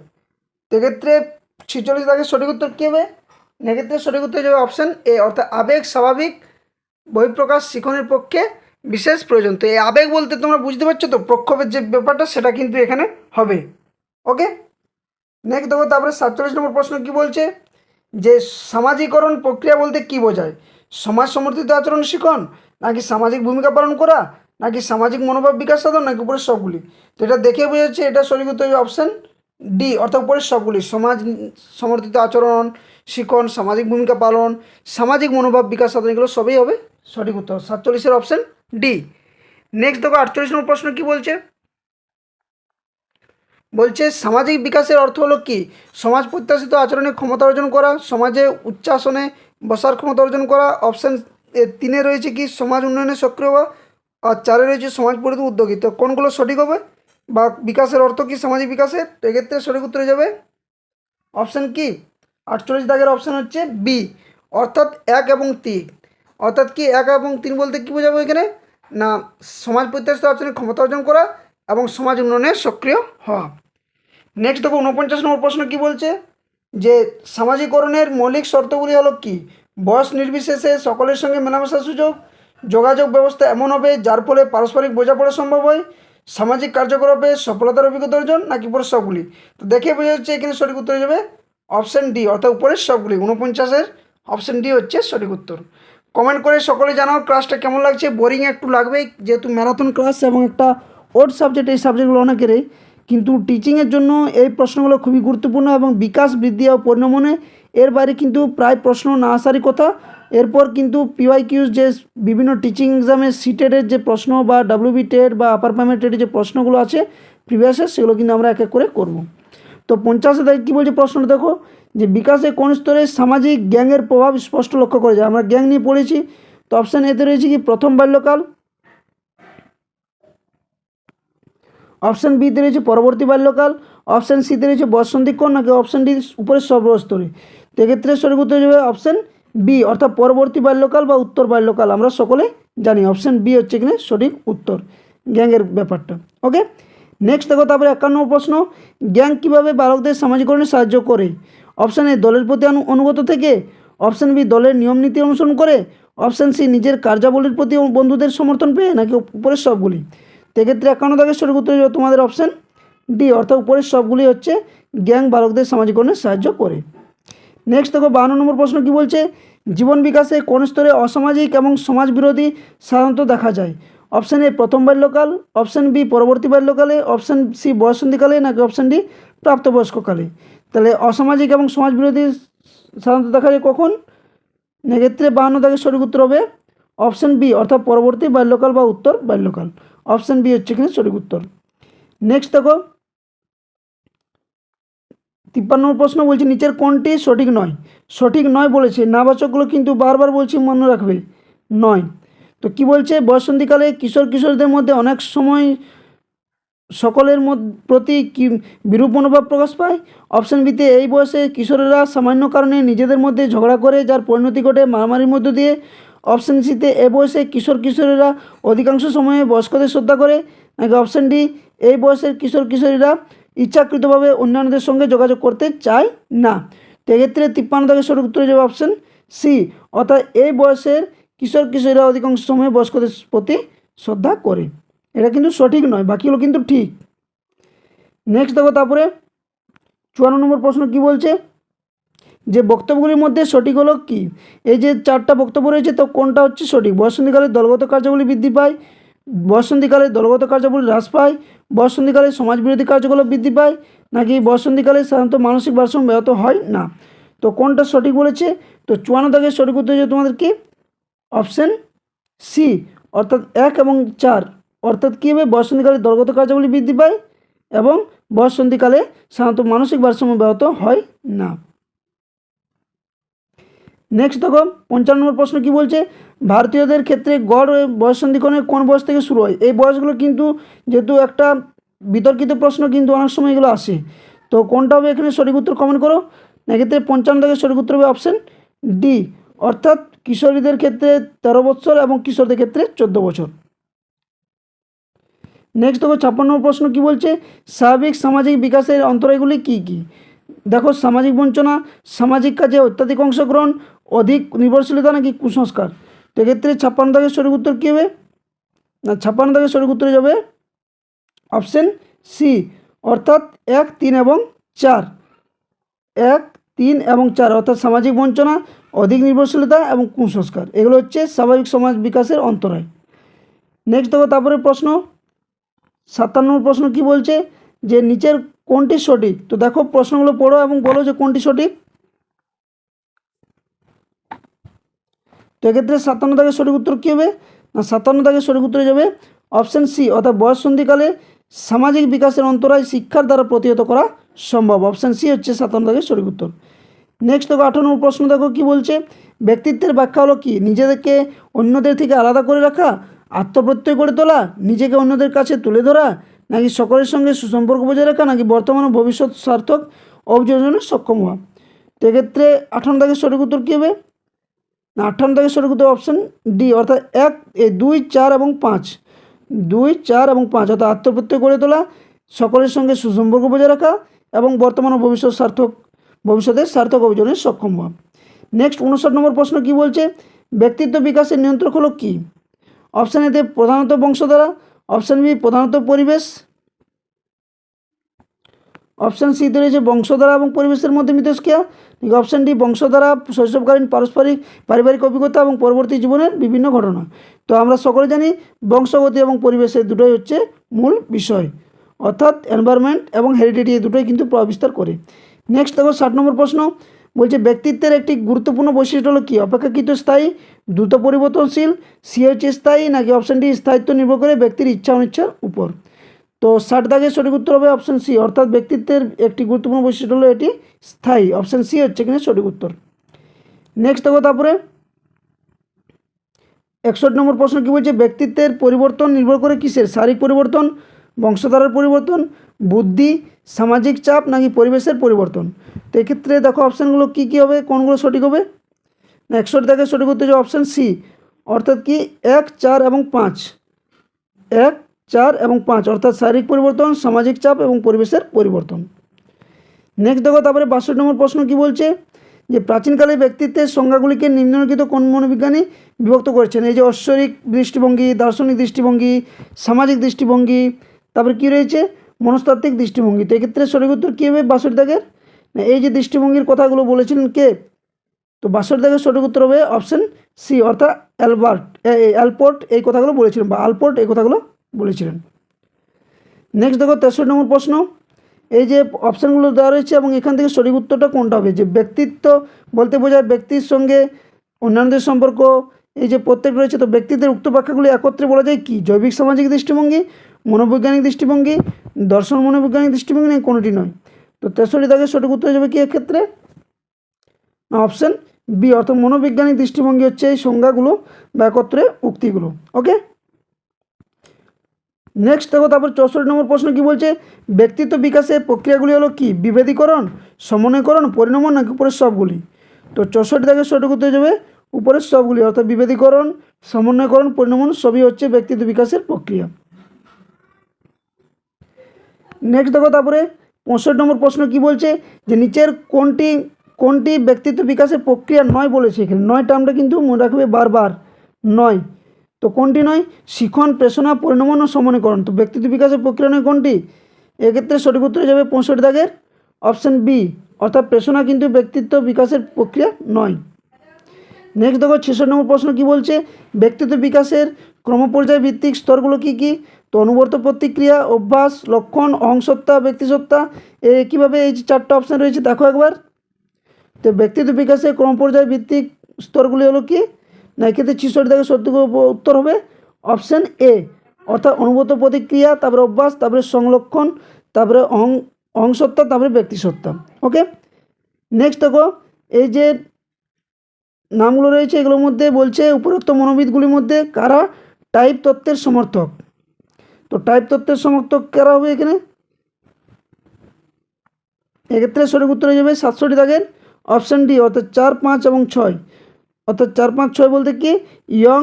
এক্ষেত্রে 46 দাগের সঠিক উত্তর কী হবে, এক্ষেত্রে সঠিক উত্তর যাবে অপশান এ, অর্থাৎ আবেগ স্বাভাবিক বহিঃপ্রকাশ শিখনের পক্ষে বিশেষ প্রয়োজন। তো এই আবেগ বলতে তোমরা বুঝতে পারছো তো, প্রক্ষোভের যে ব্যাপারটা সেটা কিন্তু এখানে হবে। ওকে, নেক্সট দেখো তারপরে 47 নম্বর প্রশ্ন কি বলছে, যে সামাজিকরণ প্রক্রিয়া বলতে কি বোঝায়। সমাজ সমর্থিত আচরণ শিখন, নাকি সামাজিক ভূমিকা পালন করা, নাকি সামাজিক মনোভাব বিকাশ সাধন, নাকি উপরের সবগুলি। তো এটা দেখে বোঝা যাচ্ছে এটা সঠিক উত্তর হবে অপশান ডি, অর্থাৎ উপরের সবগুলি। সমাজ সমর্থিত আচরণ শিখন, সামাজিক ভূমিকা পালন, সামাজিক মনোভাব বিকাশ সাধন, এগুলো সবই হবে সঠিক উত্তর। 47-এর অপশান ডি। নেক্সট দেখো 48 নম্বর প্রশ্ন কি বলছে, বলছে সামাজিক বিকাশের অর্থ হলো কি। সমাজ প্রত্যাশিত আচরণে ক্ষমতা অর্জন করা, সমাজে উচ্চাসনে বসার ক্ষমতা অর্জন করা, অপশান 3 রয়েছে কি সমাজ উন্নয়নে সক্রিয় হওয়া, আর 4 রয়েছে সমাজ পরিত উদ্যোগী। তো কোনগুলো সঠিক হবে বা বিকাশের অর্থ কি সামাজিক বিকাশের, তো এক্ষেত্রে সঠিক উত্তরে যাবে অপশান কি 48 দাগের অপশান হচ্ছে বি, অর্থাৎ 1 এবং 3। অর্থাৎ কি 1 এবং 3 বলতে কী বোঝাবো এখানে না, সমাজ প্রত্যাশিত আচরণে ক্ষমতা অর্জন করা এবং সমাজ উন্নয়নে সক্রিয় হওয়া। নেক্সট দেখো 49 নম্বর প্রশ্ন কি বলছে, যে সামাজিকরণের মৌলিক শর্তগুলি হলো কি? বয়স নির্বিশেষে সকলের সঙ্গে মেলামেশার সুযোগ, যোগাযোগ ব্যবস্থা এমন হবে যার ফলে পারস্পরিক বোঝাপড়া সম্ভব হয়, সামাজিক কার্যকলাপে সফলতার অভিজ্ঞতা অর্জন, নাকি উপরের সবগুলি? তো দেখে বোঝা যাচ্ছে এখানে সঠিক উত্তর হয়ে যাবে অপশান ডি, অর্থাৎ উপরের সবগুলি। 49-এর অপশান ডি হচ্ছে সঠিক উত্তর। কমেন্ট করে সকলে জানাও ক্লাসটা কেমন লাগছে। বোরিং একটু লাগবেই, যেহেতু ম্যারাথন ক্লাস এবং একটা ওড সাবজেক্ট, এই সাবজেক্টগুলো অনেকেরই, কিন্তু টিচিংয়ের জন্য এই প্রশ্নগুলো খুবই গুরুত্বপূর্ণ এবং বিকাশ বৃদ্ধি ও পরিণমনে এর বাইরে কিন্তু প্রায় প্রশ্ন না আসারই কথা। এরপর কিন্তু পিওয়াইকিউজ যে বিভিন্ন টিচিং এক্সামে সিটেটের যে প্রশ্ন বা ডাব্লিউবি টেট বা আপার প্রাইমারি টেটের যে প্রশ্নগুলো আছে প্রিভিয়াসের, সেগুলো কিন্তু আমরা এক এক করে করব। তো 50 দেখে কী বলছে প্রশ্নটা দেখো, যে বিকাশে কোন স্তরে সামাজিক গ্যাংয়ের প্রভাব স্পষ্ট লক্ষ্য করা যায়। আমরা গ্যাং নিয়ে পড়েছি। তো অপশান এতে রয়েছে কি প্রথম বাল্যকাল, অপশান বিতে রয়েছে পরবর্তী বাল্যকাল, অপশান সিতে রয়েছে বসন্তীক্ষণ, নাকি অপশান ডি উপরের সর্বস্তরে। তো এক্ষেত্রে সঠিক উত্তর হয়ে যাবে অপশান বি, অর্থাৎ পরবর্তী বাল্যকাল বা উত্তর বাল্যকাল। আমরা সকলে জানি অপশান বি হচ্ছে এখানে সঠিক উত্তর গ্যাংয়ের ব্যাপারটা। ওকে, নেক্সট দেখো তারপরে 51 নম্বর প্রশ্ন, গ্যাং কীভাবে বালকদের সামাজিকরণে সাহায্য করে? অপশান এ দলের প্রতি অনুগত থেকে, অপশান বি দলের নিয়ম নীতি অনুসরণ করে, অপশান সি নিজের কার্যাবলীর প্রতি বন্ধুদের সমর্থন পেয়ে, নাকি উপরের সবগুলি? তো এক্ষেত্রে 51 দাগের সঠিক উত্তর হবে তোমাদের অপশান ডি, অর্থাৎ উপরের সবগুলি হচ্ছে গ্যাং বালকদের সামাজিকরণে সাহায্য করে। নেক্সট দেখো 52 নম্বর প্রশ্ন কি বলছে, জীবন বিকাশে কোন স্তরে অসামাজিক এবং সমাজবিরোধী সাধারণত দেখা যায়? অপশান এ প্রথম বাল্যকাল, অপশান বি পরবর্তী বাল্যকালে, অপশান সি বয়সন্ধিকালে, নাকি অপশান ডি প্রাপ্তবয়স্ককালে? তাহলে অসামাজিক এবং সমাজবিরোধী সাধারণত দেখা যায় কখন? এক্ষেত্রে 52 দাগের সঠিক উত্তর হবে অপশান বি, অর্থাৎ পরবর্তী বাল্যকাল বা উত্তর বাল্যকাল। অপশান বি হচ্ছে এখানে সঠিক উত্তর। নেক্সট দেখো 53 নম্বর প্রশ্ন বলছে, নিচের কোনটি সঠিক নয়? সঠিক নয় বলেছে, নাবাচকগুলো কিন্তু বারবার বলছি মনে রাখবে, নয়। তো কি বলছে, বয়সন্ধিকালে কিশোর কিশোরীদের মধ্যে অনেক সময় সকলের প্রতি কি বিরূপ মনোভাব প্রকাশ পায়। অপশান বিতে এই বয়সে কিশোরেরা সামান্য কারণে নিজেদের মধ্যে ঝগড়া করে, যার পরিণতি ঘটে মারামারির মধ্য দিয়ে। অপশান সিতে এ বয়সে কিশোর কিশোরীরা অধিকাংশ সময়ে বয়স্কদের শ্রদ্ধা করে, নাকি অপশান ডি এই বয়সের কিশোর কিশোরীরা ইচ্ছাকৃতভাবে অন্যান্যদের সঙ্গে যোগাযোগ করতে চায় না? তো এক্ষেত্রে 53 দাগের সঠিক উত্তর যাবে অপশান সি, অর্থাৎ এই বয়সের কিশোর কিশোরীরা অধিকাংশ সময়ে বয়স্কদের প্রতি শ্রদ্ধা করে। এটা কিন্তু সঠিক নয়, বাকিগুলো কিন্তু ঠিক। নেক্সট দেখো তারপরে 54 নম্বর প্রশ্ন কি বলছে, যে বক্তব্যগুলির মধ্যে সঠিক হলো কি? এই যে 4টা বক্তব্য রয়েছে, তো কোনটা হচ্ছে সঠিক? বয়সন্ধিকালে দলগত কার্যাবলী বৃদ্ধি পায়, বয়সন্ধিকালে দলগত কার্যাবলী হ্রাস পায়, বয়সন্ধিকালে সমাজবিরোধী কার্যকলাপ বৃদ্ধি পায়, নাকি বয়সন্ধিকালে সাধারণত মানসিক ভারসাম্য ব্যাহত হয় না? তো কোনটা সঠিক বলেছে? তো 54 দাগের সঠিক উত্তর হচ্ছে তোমাদের কি অপশান সি, অর্থাৎ 1 এবং 4, অর্থাৎ কী হবে, বয়সন্ধিকালে দলগত কার্যাবলী বৃদ্ধি পায় এবং বয়সন্ধিকালে সাধারণত মানসিক ভারসাম্য ব্যাহত হয় না। নেক্সট দেখো 55 নম্বর প্রশ্ন কি বলছে, ভারতীয়দের ক্ষেত্রে গড় বয়সন্ধিকরণের কোন বয়স থেকে শুরু হয়? এই বয়সগুলো কিন্তু যেহেতু একটা বিতর্কিত প্রশ্ন, কিন্তু অনেক সময় এগুলো আসে। তো কোনটা হবে এখানে সঠিক উত্তর কমেন্ট করো। এক্ষেত্রে 55 দাগের সঠিক উত্তর হবে অপশান ডি, অর্থাৎ কিশোরীদের ক্ষেত্রে 13 বছর এবং কিশোরদের ক্ষেত্রে 14 বছর। নেক্সট দেখো 56 নম্বর প্রশ্ন কি বলছে, স্বাভাবিক সামাজিক বিকাশের অন্তরায়গুলি কী কী? দেখো সামাজিক বঞ্চনা, সামাজিক কাজে অত্যাধিক অংশগ্রহণ, অধিক নির্ভরশীলতা, নাকি কুসংস্কার? তো এক্ষেত্রে 56 দাগের সঠিক উত্তর কী হবে? না, 56 দাগের সঠিক উত্তরে যাবে অপশান সি, অর্থাৎ 1, 3 এবং 4। 1, 3 এবং 4, অর্থাৎ সামাজিক বঞ্চনা, অধিক নির্ভরশীলতা এবং কুসংস্কার, এগুলো হচ্ছে স্বাভাবিক সমাজ বিকাশের অন্তরায়। নেক্সট দেখো তারপরে প্রশ্ন 57 নম্বর প্রশ্ন কি বলছে, যে নিচের কোনটি সঠিক? তো দেখো প্রশ্নগুলো পড়ো এবং বলো যে কোনটি সঠিক। তো এক্ষেত্রে 57 দাগের সঠিক উত্তর কী হবে? না, 57 দাগের সঠিক উত্তরে যাবে অপশান সি, অর্থাৎ বয়সন্ধিকালে সামাজিক বিকাশের অন্তরায় শিক্ষার দ্বারা প্রতিহত করা সম্ভব। অপশান সি হচ্ছে 57 দাগের সঠিক উত্তর। নেক্সট দেখো 58 নম্বর প্রশ্ন দেখো কি বলছে, ব্যক্তিত্বের ব্যাখ্যা হলো কি? নিজেদেরকে অন্যদের থেকে আলাদা করে রাখা, আত্মপ্রত্যয় গড়ে তোলা, নিজেকে অন্যদের কাছে তুলে ধরা, নাকি সকলের সঙ্গে সুসম্পর্ক বজায় রাখা, নাকি বর্তমান ও ভবিষ্যৎ সার্থক অভিযোজনে সক্ষম হওয়া? তো এক্ষেত্রে 58 দাগের সঠিক উত্তর কী হবে? না, 58 দাগের সঠিক উত্তর অপশান ডি, অর্থাৎ 1, 2, 4 এবং 5। 2, 4 এবং 5 অর্থাৎ আত্মপ্রত্যয় গড়ে তোলা, সকলের সঙ্গে সুসম্পর্ক বজায় রাখা এবং বর্তমান ও ভবিষ্যতের সার্থক অর্জনে সক্ষম হওয়া। নেক্সট 59 নম্বর প্রশ্ন কি বলছে, ব্যক্তিত্ব বিকাশের নিয়ন্ত্রক হলো কি? অপশান এতে প্রধানত বংশধারা, অপশান বি প্রধানত পরিবেশ, অপশান সিতে রয়েছে বংশধারা এবং পরিবেশের মধ্যে মিথস্ক্রিয়া, অপশান ডি বংশধারা, শৈশবকালীন পারিবারিক অভিজ্ঞতা এবং পরবর্তী জীবনের বিভিন্ন ঘটনা। তো আমরা সকলে জানি বংশগতি এবং পরিবেশের দুটোই হচ্ছে মূল বিষয়, অর্থাৎ এনভায়রনমেন্ট এবং হেরিডিটি এই দুটোই কিন্তু প্রভাব বিস্তার করে। নেক্সট দেখো 60 নম্বর প্রশ্ন বলছে, ব্যক্তিত্বের একটি গুরুত্বপূর্ণ বৈশিষ্ট্য হলো কি? অপেক্ষাকৃত স্থায়ী, দ্রুত পরিবর্তনশীল, সি হচ্ছে স্থায়ী, নাকি অপশান ডি স্থায়িত্ব নির্ভর করে ব্যক্তির ইচ্ছা অনিচ্ছার উপর। তো 60 দাগের সঠিক উত্তর হবে অপশান সি, অর্থাৎ ব্যক্তিত্বের একটি গুরুত্বপূর্ণ বৈশিষ্ট্য হলো এটি স্থায়ী। অপশান সি হচ্ছে এখানে সঠিক উত্তর। নেক্সট দেখো তারপরে 61 নম্বর প্রশ্ন কি বলছে, ব্যক্তিত্বের পরিবর্তন নির্ভর করে কিসের? শারীরিক পরিবর্তন, বংশধারার পরিবর্তন, বুদ্ধি, সামাজিক চাপ, নাকি পরিবেশের পরিবর্তন। তো এক্ষেত্রে দেখো অপশানগুলো কী কী হবে, কোনগুলো সঠিক হবে না? 61 দাগের সঠিক উত্তর হচ্ছে অপশান সি, অর্থাৎ কি 1, 4 এবং 5, 1, 4 এবং 5 অর্থাৎ শারীরিক পরিবর্তন, সামাজিক চাপ এবং পরিবেশের পরিবর্তন। নেক্সট দেখো তারপরে 62 নম্বর প্রশ্ন কি বলছে, যে প্রাচীনকালে ব্যক্তিত্বের সংজ্ঞাগুলিকে নিম্নলিখিত কোন মনোবিজ্ঞানী বিভক্ত করেছেন? এই যে ঐশ্বরিক দৃষ্টিভঙ্গি, দার্শনিক দৃষ্টিভঙ্গি, সামাজিক দৃষ্টিভঙ্গি, তারপরে কী রয়েছে মনস্তাত্ত্বিক দৃষ্টিভঙ্গি। তো এক্ষেত্রে সঠিক উত্তর কী হবে 62 দাগের? না, এই যে দৃষ্টিভঙ্গির কথাগুলো বলেছিলেন কে? তো 62 দাগের সঠিক উত্তর হবে অপশান সি, অর্থাৎ অ্যালপোর্ট এই কথাগুলো বলেছিলেন, বা আলপোর্ট এই কথাগুলো বলেছিলেন। নেক্সট দেখো 63 নম্বর প্রশ্ন, এই যে অপশানগুলো দেওয়া রয়েছে এবং এখান থেকে সঠিক উত্তরটা কোনটা হবে? যে ব্যক্তিত্ব বলতে বোঝায় ব্যক্তির সঙ্গে অন্যান্যদের সম্পর্ক, এই যে প্রত্যেক রয়েছে, তো ব্যক্তিত্বের উক্ত ব্যাখ্যাগুলি একত্রে বলা যায় কি? জৈবিক সামাজিক দৃষ্টিভঙ্গি, মনোবৈজ্ঞানিক দৃষ্টিভঙ্গি, দর্শন মনোবৈজ্ঞানিক দৃষ্টিভঙ্গি, না কোনোটি নয়। তো 63 দাগের সঠিক উত্তর হয়ে যাবে কি এক্ষেত্রে? অপশান বি, অর্থাৎ মনোবৈজ্ঞানিক দৃষ্টিভঙ্গি হচ্ছে এই সংজ্ঞাগুলো বা একত্রে উক্তিগুলো। ওকে, নেক্সট দেখো তারপর 64 নম্বর প্রশ্ন কি বলছে, ব্যক্তিত্ব বিকাশের প্রক্রিয়াগুলি হলো কি? বিভেদীকরণ, সমন্বয়করণ, পরিণমন, নাকি উপরের সবগুলি। তো 64 দাগের সঠিক উত্তর হয়ে যাবে উপরের সবগুলি, অর্থাৎ বিভেদীকরণ, সমন্বয়করণ, পরিণমন সবই হচ্ছে ব্যক্তিত্ব বিকাশের প্রক্রিয়া। নেক্সট দেখো তারপরে 65 নম্বর প্রশ্ন কি বলছে, যে নিচের কোনটি ব্যক্তিত্ব বিকাশের প্রক্রিয়া নয় বলেছে? এখানে নয় টার্মটা কিন্তু মনে রাখবে বারবার, নয়। তো কোনটি নয়? শিখন, প্রেষণা, পরিণমন ও সমন্বয়করণ। তো ব্যক্তিত্ব বিকাশের প্রক্রিয়া নয় কোনটি? এক্ষেত্রে সঠিক উত্তর হয়ে যাবে 65 দাগের অপশান বি, অর্থাৎ প্রেষণা কিন্তু ব্যক্তিত্ব বিকাশের প্রক্রিয়া নয়। নেক্সট দেখো 66 নম্বর প্রশ্ন কি বলছে, ব্যক্তিত্ব বিকাশের ক্রমপর্যায় ভিত্তিক স্তরগুলো কি কি? তো অনুবর্ত প্রতিক্রিয়া, অভ্যাস, লক্ষণ, অহংসত্তা, ব্যক্তিসত্তা। কীভাবে এই যে 4টা অপশান রয়েছে দেখো একবার। তো ব্যক্তিত্ব বিকাশের ক্রমপর্যায় ভিত্তিক স্তরগুলি হলো কি? না, এক্ষেত্রে 66 দাগের সঠিক উত্তর হবে অপশান এ, অর্থাৎ অনুভূত প্রতিক্রিয়া, তারপরে অভ্যাস, তারপরে সংলক্ষণ, তারপরে অহংসত্তা, তারপরে ব্যক্তিসত্তা। ওকে, নেক্সট দেখো এই যে নামগুলো রয়েছে এগুলোর মধ্যে বলছে উপরোক্ত মনোবিদগুলির মধ্যে কারা টাইপ তত্ত্বের সমর্থক? তো টাইপ তত্ত্বের সমর্থক কারা হবে এখানে? এক্ষেত্রে সঠিক উত্তর হয়ে যাবে 67 দাগের অপশান ডি, অর্থাৎ 4, 5 এবং 6, অর্থাৎ 4, 5, 6 বলতে কি ইয়ং,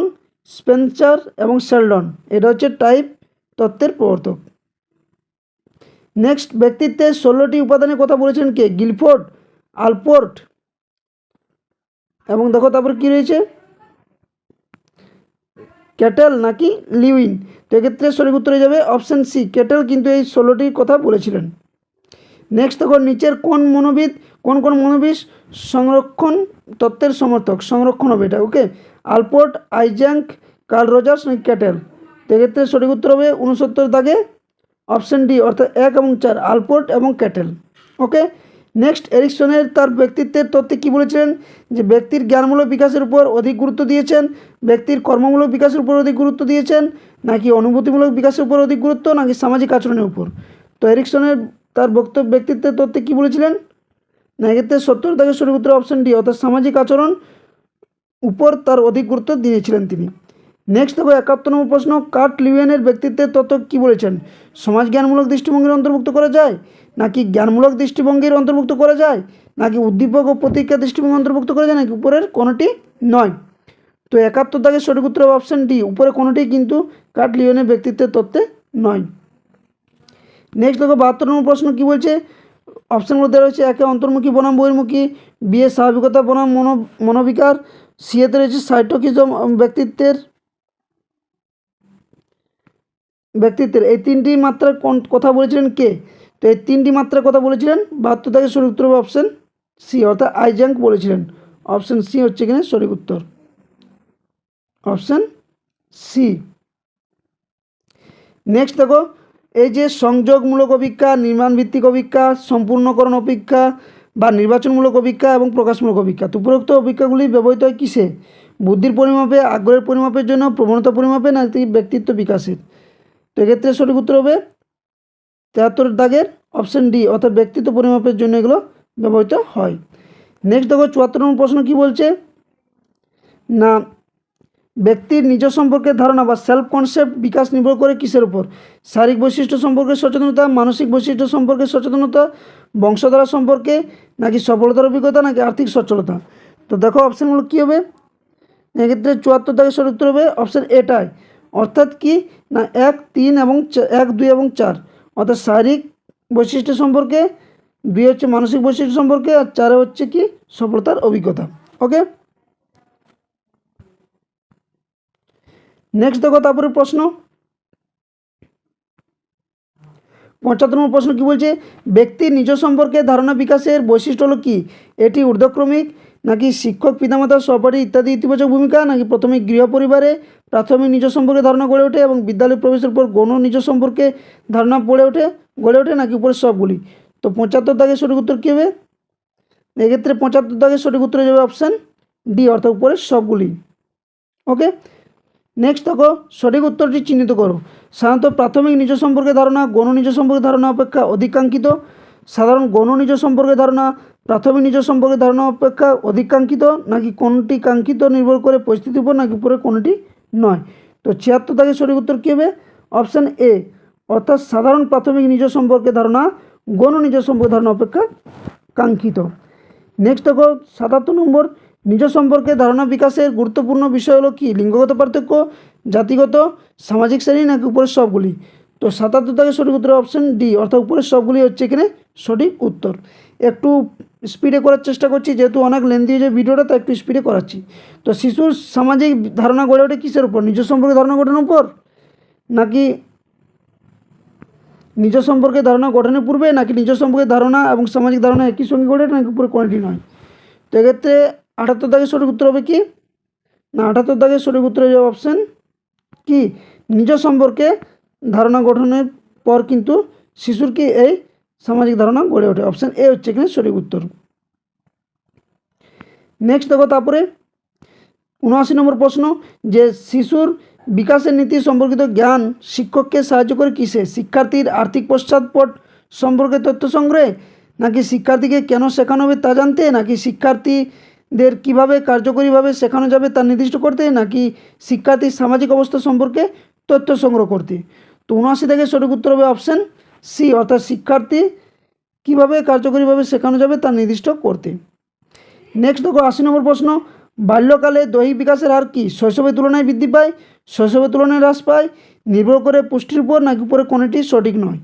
স্পেন্সার এবং শেলডন, এটা হচ্ছে টাইপ তত্ত্বের প্রবর্তক। নেক্সট ব্যক্তিত্বের 16টি উপাদানের কথা বলেছেন কে? গিলফোর্ড, আলপোর্ট এবং দেখো তারপর কি রয়েছে ক্যাটেল নাকি লিউইন। তো এক্ষেত্রে সঠিক উত্তর হয়ে যাবে অপশান সি, ক্যাটেল কিন্তু এই 16টির কথা বলেছিলেন। নেক্সট দেখো নিচের কোন মনোবিদ সংরক্ষণ তত্ত্বের সমর্থক? সংরক্ষণ হবে এটা। ওকে, আলপোর্ট, আইজ্যাক, কার্ল রজার্স নাকি ক্যাটেল। তো এক্ষেত্রে সঠিক উত্তর হবে 69 দাগে অপশান ডি, অর্থাৎ 1 এবং 4, আলপোর্ট এবং ক্যাটেল। ওকে, নেক্সট এরিকসনের তার ব্যক্তিত্বের তত্ত্বে কী বলেছিলেন? যে ব্যক্তির জ্ঞানমূলক বিকাশের উপর অধিক গুরুত্ব দিয়েছেন, ব্যক্তির কর্মমূলক বিকাশের উপর অধিক গুরুত্ব দিয়েছেন, নাকি অনুভূতিমূলক বিকাশের উপর অধিক গুরুত্ব, নাকি সামাজিক আচরণের উপর। তো এরিকসনের তার ব্যক্তিত্বের তত্ত্বে কী বলেছিলেন? না, এক্ষেত্রে 70 দাগের সঠিক উত্তর অপশান ডি, অর্থাৎ সামাজিক আচরণ উপর তার অধিক গুরুত্ব দিয়েছিলেন তিনি। নেক্সট দেখো 71 নম্বর প্রশ্ন, কার্ট লিউয়েনের ব্যক্তিত্বের তত্ত্ব কী বলেছেন? সমাজ জ্ঞানমূলক দৃষ্টিভঙ্গির অন্তর্ভুক্ত করা যায়, নাকি জ্ঞানমূলক দৃষ্টিভঙ্গির অন্তর্ভুক্ত করা যায়, নাকি উদ্দীপক ও প্রতিক্রিয়া দৃষ্টিভঙ্গি অন্তর্ভুক্ত করা যায়, নাকি উপরের কোনোটি নয়। তো 71 দাগের সঠিক উত্তর হবে অপশান ডি, উপরে কোনোটি কিন্তু কার্ট লিওনের ব্যক্তিত্বের তত্ত্বে নয়। নেক্সট দেখো 72 নম্বর প্রশ্ন কী বলছে, অপশানগুলো দেওয়া রয়েছে, একে অন্তর্মুখী বনাম বহির্মুখী, বি এ স্বাভাবিকতা বনাম মনোবিকার, সি এতে রয়েছে সাইটোকিজম ব্যক্তিত্বের এই তিনটি মাত্রার কথা বলেছিলেন কে? তো এই তিনটি মাত্রার কথা বলেছিলেন 72 থেকে সঠিক উত্তর হবে অপশান সি, অর্থাৎ আইজ্যাঙ্ক বলেছিলেন। অপশান সি হচ্ছে কিনা সঠিক উত্তর, অপশান সি। নেক্সট দেখো, এই যে সংযোগমূলক অপেক্ষা, নির্মাণভিত্তিক অপেক্ষা, সম্পূর্ণকরণ অপেক্ষা বা নির্বাচনমূলক অপেক্ষা এবং প্রকাশমূলক অপেক্ষা, তো উপরোক্ত অপেক্ষাগুলি ব্যবহৃত হয় কিসে? বুদ্ধির পরিমাপে, আগ্রহের পরিমাপের জন্য, প্রবণতা পরিমাপে, নাকি ব্যক্তিত্ব বিকাশের? তো এক্ষেত্রে সঠিক উত্তর হবে 73 দাগের অপশান ডি, অর্থাৎ ব্যক্তিত্ব পরিমাপের জন্য এগুলো ব্যবহৃত হয়। নেক্সট দেখো 74 নম্বর প্রশ্ন কী বলছে না, ব্যক্তির নিজ সম্পর্কে ধারণা বা সেলফ কনসেপ্ট বিকাশ নির্ভর করে কিসের উপর? শারীরিক বৈশিষ্ট্য সম্পর্কে সচেতনতা, মানসিক বৈশিষ্ট্য সম্পর্কে সচেতনতা, বংশধারা সম্পর্কে, নাকি সফলতার অভিজ্ঞতা, নাকি আর্থিক সচ্ছলতা? তো দেখো অপশানগুলো কী হবে, এক্ষেত্রে 74 দাগের সঠিক উত্তর হবে অপশান এটাই, অর্থাৎ কি না 1, 3 এবং 1, 2 এবং 4, অর্থাৎ শারীরিক বৈশিষ্ট্য সম্পর্কে, 2 হচ্ছে মানসিক বৈশিষ্ট্য সম্পর্কে, আর 4 হচ্ছে কি সফলতার অভিজ্ঞতা। ওকে, নেক্সট দেখো তারপরে প্রশ্ন 75 নম্বর প্রশ্ন কী বলছে, ব্যক্তির নিজ সম্পর্কে ধারণা বিকাশের বৈশিষ্ট্য হলো কি? এটি ঊর্ধ্বক্রমিক, নাকি শিক্ষক, পিতামাতা, সহপাঠী ইত্যাদি ইতিবাচক ভূমিকা, নাকি প্রথমে গৃহ পরিবারে প্রাথমিক নিজ সম্পর্কে ধারণা গড়ে ওঠে এবং বিদ্যালয় প্রবেশের পর গৌণ নিজ সম্পর্কে ধারণা গড়ে ওঠে, নাকি উপরের সবগুলি? তো 75 দাগের সঠিক উত্তর কী হবে? এক্ষেত্রে 75 দাগের সঠিক উত্তর যাবে অপশান ডি, অর্থাৎ উপরের সবগুলি। ওকে, নেক্সট দেখো সঠিক উত্তরটি চিহ্নিত করো। সাধারণত প্রাথমিক নিজ সম্পর্কে ধারণা গৌণ নিজ সম্পর্কে ধারণা অপেক্ষা অধিক কাঙ্ক্ষিত, সাধারণ গৌণ নিজ সম্পর্কে ধারণা প্রাথমিক নিজ সম্পর্কে ধারণা অপেক্ষা অধিক কাঙ্ক্ষিত, নাকি কোনটি কাঙ্ক্ষিত নির্ভর করে পরিস্থিতির উপর, নাকি উপরে কোনটি নয়? তো 76 দাগের সঠিক উত্তর কী হবে? অপশান এ, অর্থাৎ সাধারণ প্রাথমিক নিজ সম্পর্কে ধারণা গৌণ নিজ সম্পর্কে ধারণা অপেক্ষা কাঙ্ক্ষিত। নেক্সট দেখো 77 নম্বর, নিজ সম্পর্কে ধারণা বিকাশের গুরুত্বপূর্ণ বিষয় হলো কি? লিঙ্গগত পার্থক্য, জাতিগত, সামাজিক শ্রেণী, নাকি উপরের সবগুলি? তো 77 থেকে সঠিক উত্তর অপশান ডি, অর্থাৎ উপরের সবগুলি হচ্ছে এখানে সঠিক উত্তর। একটু স্পিডে করার চেষ্টা করছি, যেহেতু অনেক লেন্দি হয়ে যায় ভিডিওটা, তো একটু স্পিডে করাচ্ছি। তো শিশুর সামাজিক ধারণা গড়ে ওঠে কিসের উপর? নিজ সম্পর্কে ধারণা গঠনের উপর, নাকি নিজ সম্পর্কে ধারণা গঠনের পূর্বে, নাকি নিজ সম্পর্কে ধারণা এবং সামাজিক ধারণা একই সঙ্গে গড়ে ওঠে, নাকি উপরে কোয়ালিটি নয়? তো এক্ষেত্রে 78 দাগের সঠিক উত্তর হবে কি না, 78 দাগের সঠিক উত্তর হয়ে যাবে অপশান কি নিজ সম্পর্কে ধারণা গঠনের পর কিন্তু শিশুর কি এই সামাজিক ধারণা গড়ে ওঠে, অপশান এ হচ্ছে এখানে সঠিক উত্তর। নেক্সট দেখো তারপরে 79 নম্বর প্রশ্ন, যে শিশুর বিকাশের নীতি সম্পর্কিত জ্ঞান শিক্ষককে সাহায্য করে কিসে? শিক্ষার্থীর আর্থিক পশ্চাৎপট সম্পর্কে তথ্য সংগ্রহে, নাকি শিক্ষার্থীকে কেন শেখানো হবে তা জানতে, নাকি শিক্ষার্থীদের কিভাবে কার্যকরীভাবে শেখানো যাবে তা নির্দিষ্ট করতে, নাকি শিক্ষার্থীর সামাজিক অবস্থা সম্পর্কে তথ্য সংগ্রহ করতে? তো 79 থেকে সঠিক উত্তর হবে অপশান সি, অর্থাৎ শিক্ষার্থী কীভাবে কার্যকরীভাবে শেখানো যাবে তা নির্দিষ্ট করতে। নেক্সট দেখো 80 নম্বর প্রশ্ন, বাল্যকালে দৈহিক বিকাশের হার কি? শৈশবের তুলনায় বৃদ্ধি পায়, শৈশবের তুলনায় হ্রাস পায়, নির্ভর করে পুষ্টির উপর, নাকি উপরে কোনোটি সঠিক নয়?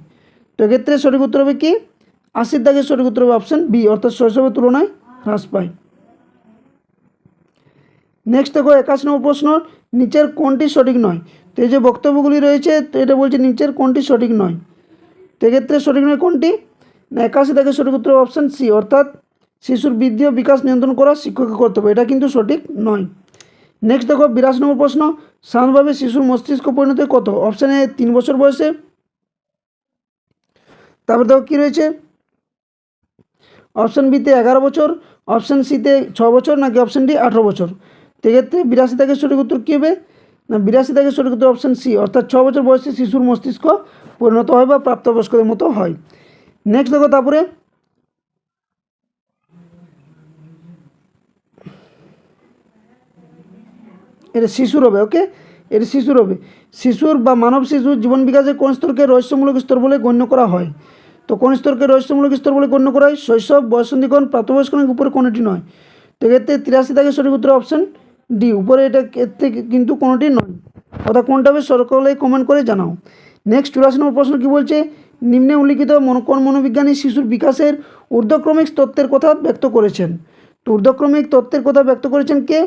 তো এক্ষেত্রে সঠিক উত্তর হবে কি 80 দাগের সঠিক উত্তর হবে অপশান বি, অর্থাৎ শৈশবের তুলনায় হ্রাস পায়। নেক্সট দেখো 81 নম্বর প্রশ্ন, নিচের কোনটি সঠিক নয়? তো এই যে বক্তব্যগুলি রয়েছে, তো এটা বলছে নিচের কোনটি সঠিক নয়। তো এক্ষেত্রে সঠিক নয় কোনটি না, 81 দাগের সঠিক উত্তর অপশান সি, অর্থাৎ শিশুর বৃদ্ধি ও বিকাশ নিয়ন্ত্রণ করা শিক্ষকের কর্তব্য, এটা কিন্তু সঠিক নয়। নেক্সট দেখো 82 নম্বর প্রশ্ন, সাধারণভাবে শিশুর মস্তিষ্ক পরিণতি কত? অপশান এ 3 বছর বয়সে, তারপর দেখো কী রয়েছে, অপশান বিতে 11 বছর, অপশান সিতে 6 বছর, নাকি অপশান ডি 18 বছর? তো এক্ষেত্রে 82 থেকে সঠিক উত্তর কী হবে না, 82 থেকে সঠিক উত্তর অপশান সি, অর্থাৎ 6 বছর বয়সে শিশুর মস্তিষ্ক পরিণত হয় বা প্রাপ্তবয়স্কদের মতো হয়। নেক্সট দেখো তারপরে এটা শিশুর হবে। ওকে, এটা শিশুর হবে। শিশুর বা মানব শিশুর জীবন বিকাশের কোন স্তরকে রহস্যমূলক স্তর বলে গণ্য করা হয়? তো কোন স্তরকে রহস্যমূলক স্তর বলে গণ্য করা হয়? শৈশব, বয়সন্ধিকরণ, প্রাপ্তবয়স্ক, নাকি উপরে কোনোটি নয়? তো এক্ষেত্রে 83 থেকে সঠিক উত্তর অপশান ডি উপরে এটা এর থেকে কিন্তু কোনোটি নয়, অর্থাৎ কোনটা হবে সকলেই কমেন্ট করে জানাও। নেক্সট 84 নম্বর প্রশ্ন কী বলছে, নিম্নে উল্লিখিত কোন মনোবিজ্ঞানী শিশুর বিকাশের ঊর্ধ্বক্রমিক তত্ত্বের কথা ব্যক্ত করেছেন? তো ঊর্ধ্বক্রমিক তত্ত্বের কথা ব্যক্ত করেছেন কে?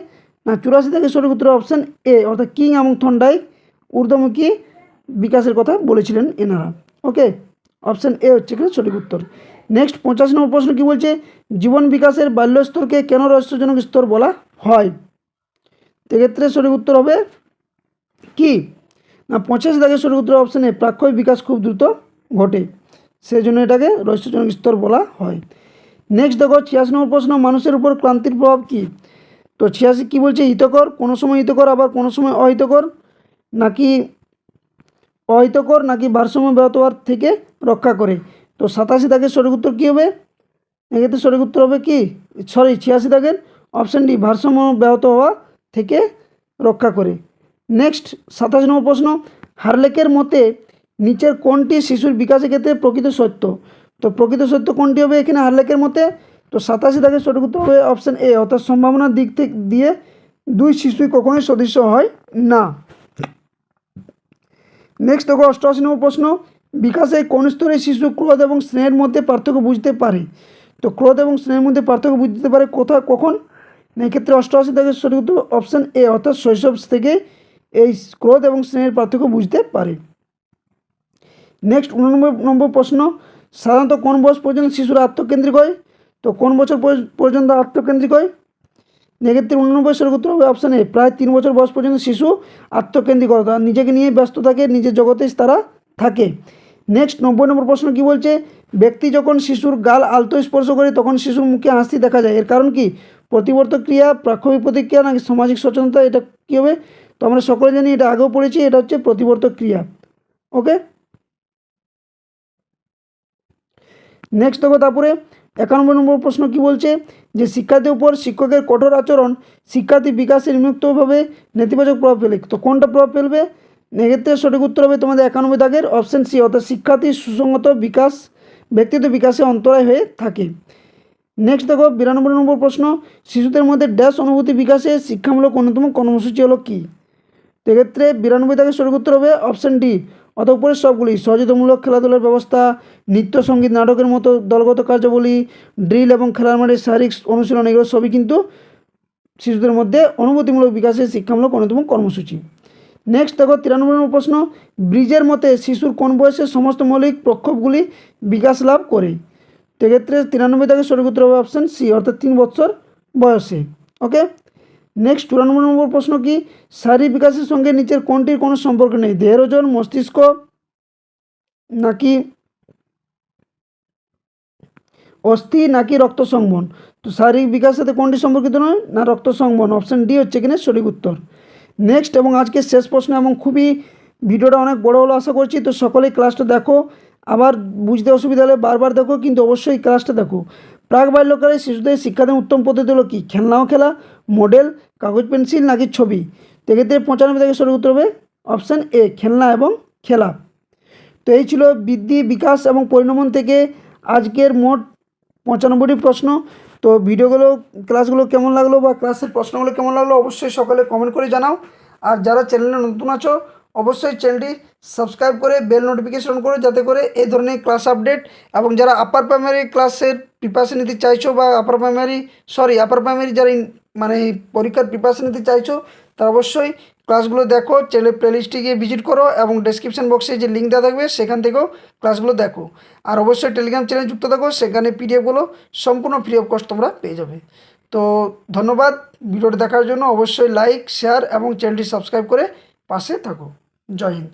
না 84 থেকে সঠিক উত্তর অপশান এ, অর্থাৎ কিং এবং থর্নডাইক ঊর্ধ্বমুখী বিকাশের কথা বলেছিলেন এনারা। ওকে, অপশান এ হচ্ছে এখানে সঠিক উত্তর। নেক্সট 85 নম্বর প্রশ্ন কী বলছে, জীবন বিকাশের বাল্য স্তরকে কেন রহস্যজনক স্তর বলা হয়? সেক্ষেত্রে সঠিক উত্তর হবে কি না 85 থেকে সঠিক উত্তর অপশান এ, প্রাক্ষয় বিকাশ খুব দ্রুত ঘটে, সেই জন্য এটাকে রহস্যজনক স্তর বলা হয়। নেক্সট দেখো 86 নম্বর প্রশ্ন, মানুষের উপর ক্লান্তির প্রভাব কী? তো 86 কী বলছে, হিতকর, কোনো সময় হিতকর আবার কোনো সময় অহিতকর, নাকি অহিতকর, নাকি ভারসাম্য ব্যাহত হওয়ার থেকে রক্ষা করে। তো 87 দাগের সঠিক উত্তর কী হবে? এক্ষেত্রে সঠিক উত্তর হবে কি 86 দাগের অপশান ডি, ভারসাম্য ব্যাহত হওয়া থেকে রক্ষা করে। নেক্সট 27 নম্বর প্রশ্ন, হার্লেকের মতে নিচের কোনটি শিশুর বিকাশের ক্ষেত্রে প্রকৃত সত্য? তো প্রকৃত সত্য কোনটি হবে এখানে হার্লেকের মতে? তো 87 দাগের সঠিক উত্তর হবে অপশান এ, অর্থাৎ সম্ভাবনার দিক থেকে দিয়ে দুই শিশুই কখনোই সদৃশ্য হয় না। নেক্সট দেখো 88 নম্বর প্রশ্ন, বিকাশে কোন স্তরে শিশু ক্রোধ এবং স্নেহের মধ্যে পার্থক্য বুঝতে পারে? তো ক্রোধ এবং স্নেহের মধ্যে পার্থক্য বুঝতে পারে কোথায়, কখন? এক্ষেত্রে 88 থেকে সঠিক উত্তর অপশান এ, অর্থাৎ শৈশব থেকে এই ক্রোধ এবং স্নেহের পার্থক্য বুঝতে পারে। নেক্সট 89 নম্বর প্রশ্ন, সাধারণত কোন বয়স পর্যন্ত শিশুরা আত্মকেন্দ্রিক হয়? তো কোন বছর পর্যন্ত আত্মকেন্দ্রিক হয়? এক্ষেত্রে 89 সঠিক উত্তর হবে অপশান এ, প্রায় 3 বছর বয়স পর্যন্ত শিশু আত্মকেন্দ্রিক, অর্থাৎ নিজেকে নিয়ে ব্যস্ত থাকে, নিজের জগতে তারা থাকে। নেক্সট 90 নম্বর প্রশ্ন কী বলছে, ব্যক্তি যখন শিশুর গাল আলতো স্পর্শ করে তখন শিশুর মুখে হাসি দেখা যায়, এর কারণ কি? প্রতিবর্তক ক্রিয়া, প্রাক্ষবিক প্রতিক্রিয়া, নাকি সামাজিক সচেতনতা? এটা কী হবে? তো আমরা সকলে জানি, এটা আগেও পড়েছি, এটা হচ্ছে প্রতিবর্তক ক্রিয়া। ওকে, নেক্সট দেখো তারপরে 91 নম্বর প্রশ্ন কী বলছে, যে শিক্ষার্থীর উপর শিক্ষকের কঠোর আচরণ শিক্ষার্থী বিকাশে নিম্নোক্তভাবে নেতিবাচক প্রভাব ফেলে। তো কোনটা প্রভাব ফেলবে? এক্ষেত্রে সঠিক উত্তর হবে তোমাদের 91 দাগের অপশান সি, অর্থাৎ শিক্ষার্থীর সুসংগত বিকাশ ব্যক্তিত্ব বিকাশে অন্তরায় হয়ে থাকে। নেক্সট দেখো 92 নম্বর প্রশ্ন, শিশুদের মধ্যে ড্যাশ অনুভূতি বিকাশে শিক্ষামূলক অন্যতম কর্মসূচি হলো কি? এক্ষেত্রে 92 দাগের সঠিক উত্তর হবে অপশান ডি, অত উপরের সবগুলি, সচেতনমূলক খেলাধুলার ব্যবস্থা, নৃত্য সঙ্গীত নাটকের মতো দলগত কার্যাবলী, ড্রিল এবং খেলার মাঠে শারীরিক অনুশীলন, এগুলো সবই কিন্তু শিশুদের মধ্যে অনুভূতিমূলক বিকাশের শিক্ষামূলক অন্যতম কর্মসূচি। নেক্সট দেখো 93 নম্বর প্রশ্ন, ব্রিজের মতে শিশুর কোন বয়সে সমস্ত মৌলিক প্রক্ষোভগুলি বিকাশ লাভ করে? সেক্ষেত্রে 93 থেকে সঠিক উত্তর হবে অপশান সি, অর্থাৎ 3 বছর বয়সে। ওকে, নেক্সট 94 নম্বর প্রশ্ন কি, শারীরিক বিকাশের সঙ্গে নিচের কোনটির কোনো সম্পর্ক নেই? দেহের ওজন, মস্তিষ্ক, নাকি অস্থি, নাকি রক্ত সংবহন? তো শারীরিক বিকাশের সাথে কোনটি সম্পর্কিত নয়? না রক্ত সংবহন, অপশান ডি হচ্ছে এখানে সঠিক উত্তর। নেক্সট এবং আজকের শেষ প্রশ্ন, এবং খুবই ভিডিওটা অনেক বড় হলো আশা করছি, তো সকলেই ক্লাসটা দেখো, আবার বুঝতে অসুবিধা হলে বারবার দেখো, কিন্তু অবশ্যই ক্লাসটা দেখো। প্রাক বাল্যকালে শিশুদের শিক্ষাদান উত্তম পদ্ধতি হলো কি? খেলনাও খেলা, মডেল, কাগজ পেন্সিল, নাকি ছবি? সেক্ষেত্রে 95 থেকে সঠিক উত্তর হবে অপশান এ, খেলনা এবং খেলা। তো এই ছিল বৃদ্ধি, বিকাশ এবং পরিণমন থেকে আজকের মোট 95টি প্রশ্ন। তো ভিডিওগুলো ক্লাসগুলো কেমন লাগলো বা ক্লাসের প্রশ্নগুলো কেমন লাগলো অবশ্যই সকলে কমেন্ট করে জানাও। আর যারা চ্যানেলে নতুন আছো অবশ্যই চ্যানেলটি সাবস্ক্রাইব করে বেল নোটিফিকেশন করো, যাতে করে এই ধরনের ক্লাস আপডেট, এবং যারা আপার প্রাইমারি ক্লাসের প্রিপারেশন নিতে চাইছো বা আপার প্রাইমারি যারা মানে পরীক্ষার প্রিপারেশন নিতে চাইছো, তারা অবশ্যই ক্লাসগুলো দেখো, চ্যানেলের প্লেলিস্টে গিয়ে ভিজিট করো, এবং ডেসক্রিপশন বক্সে যে লিঙ্ক দেওয়া থাকবে সেখান থেকেও ক্লাসগুলো দেখো। আর অবশ্যই টেলিগ্রাম চ্যানেল যুক্ত থাকো, সেখানে পিডিএফগুলো সম্পূর্ণ ফ্রি অফ কস্ট তোমরা পেয়ে যাবে। তো ধন্যবাদ ভিডিওটি দেখার জন্য, অবশ্যই লাইক, শেয়ার এবং চ্যানেলটি সাবস্ক্রাইব করে পাশে থাকো। জয় হিন্দ।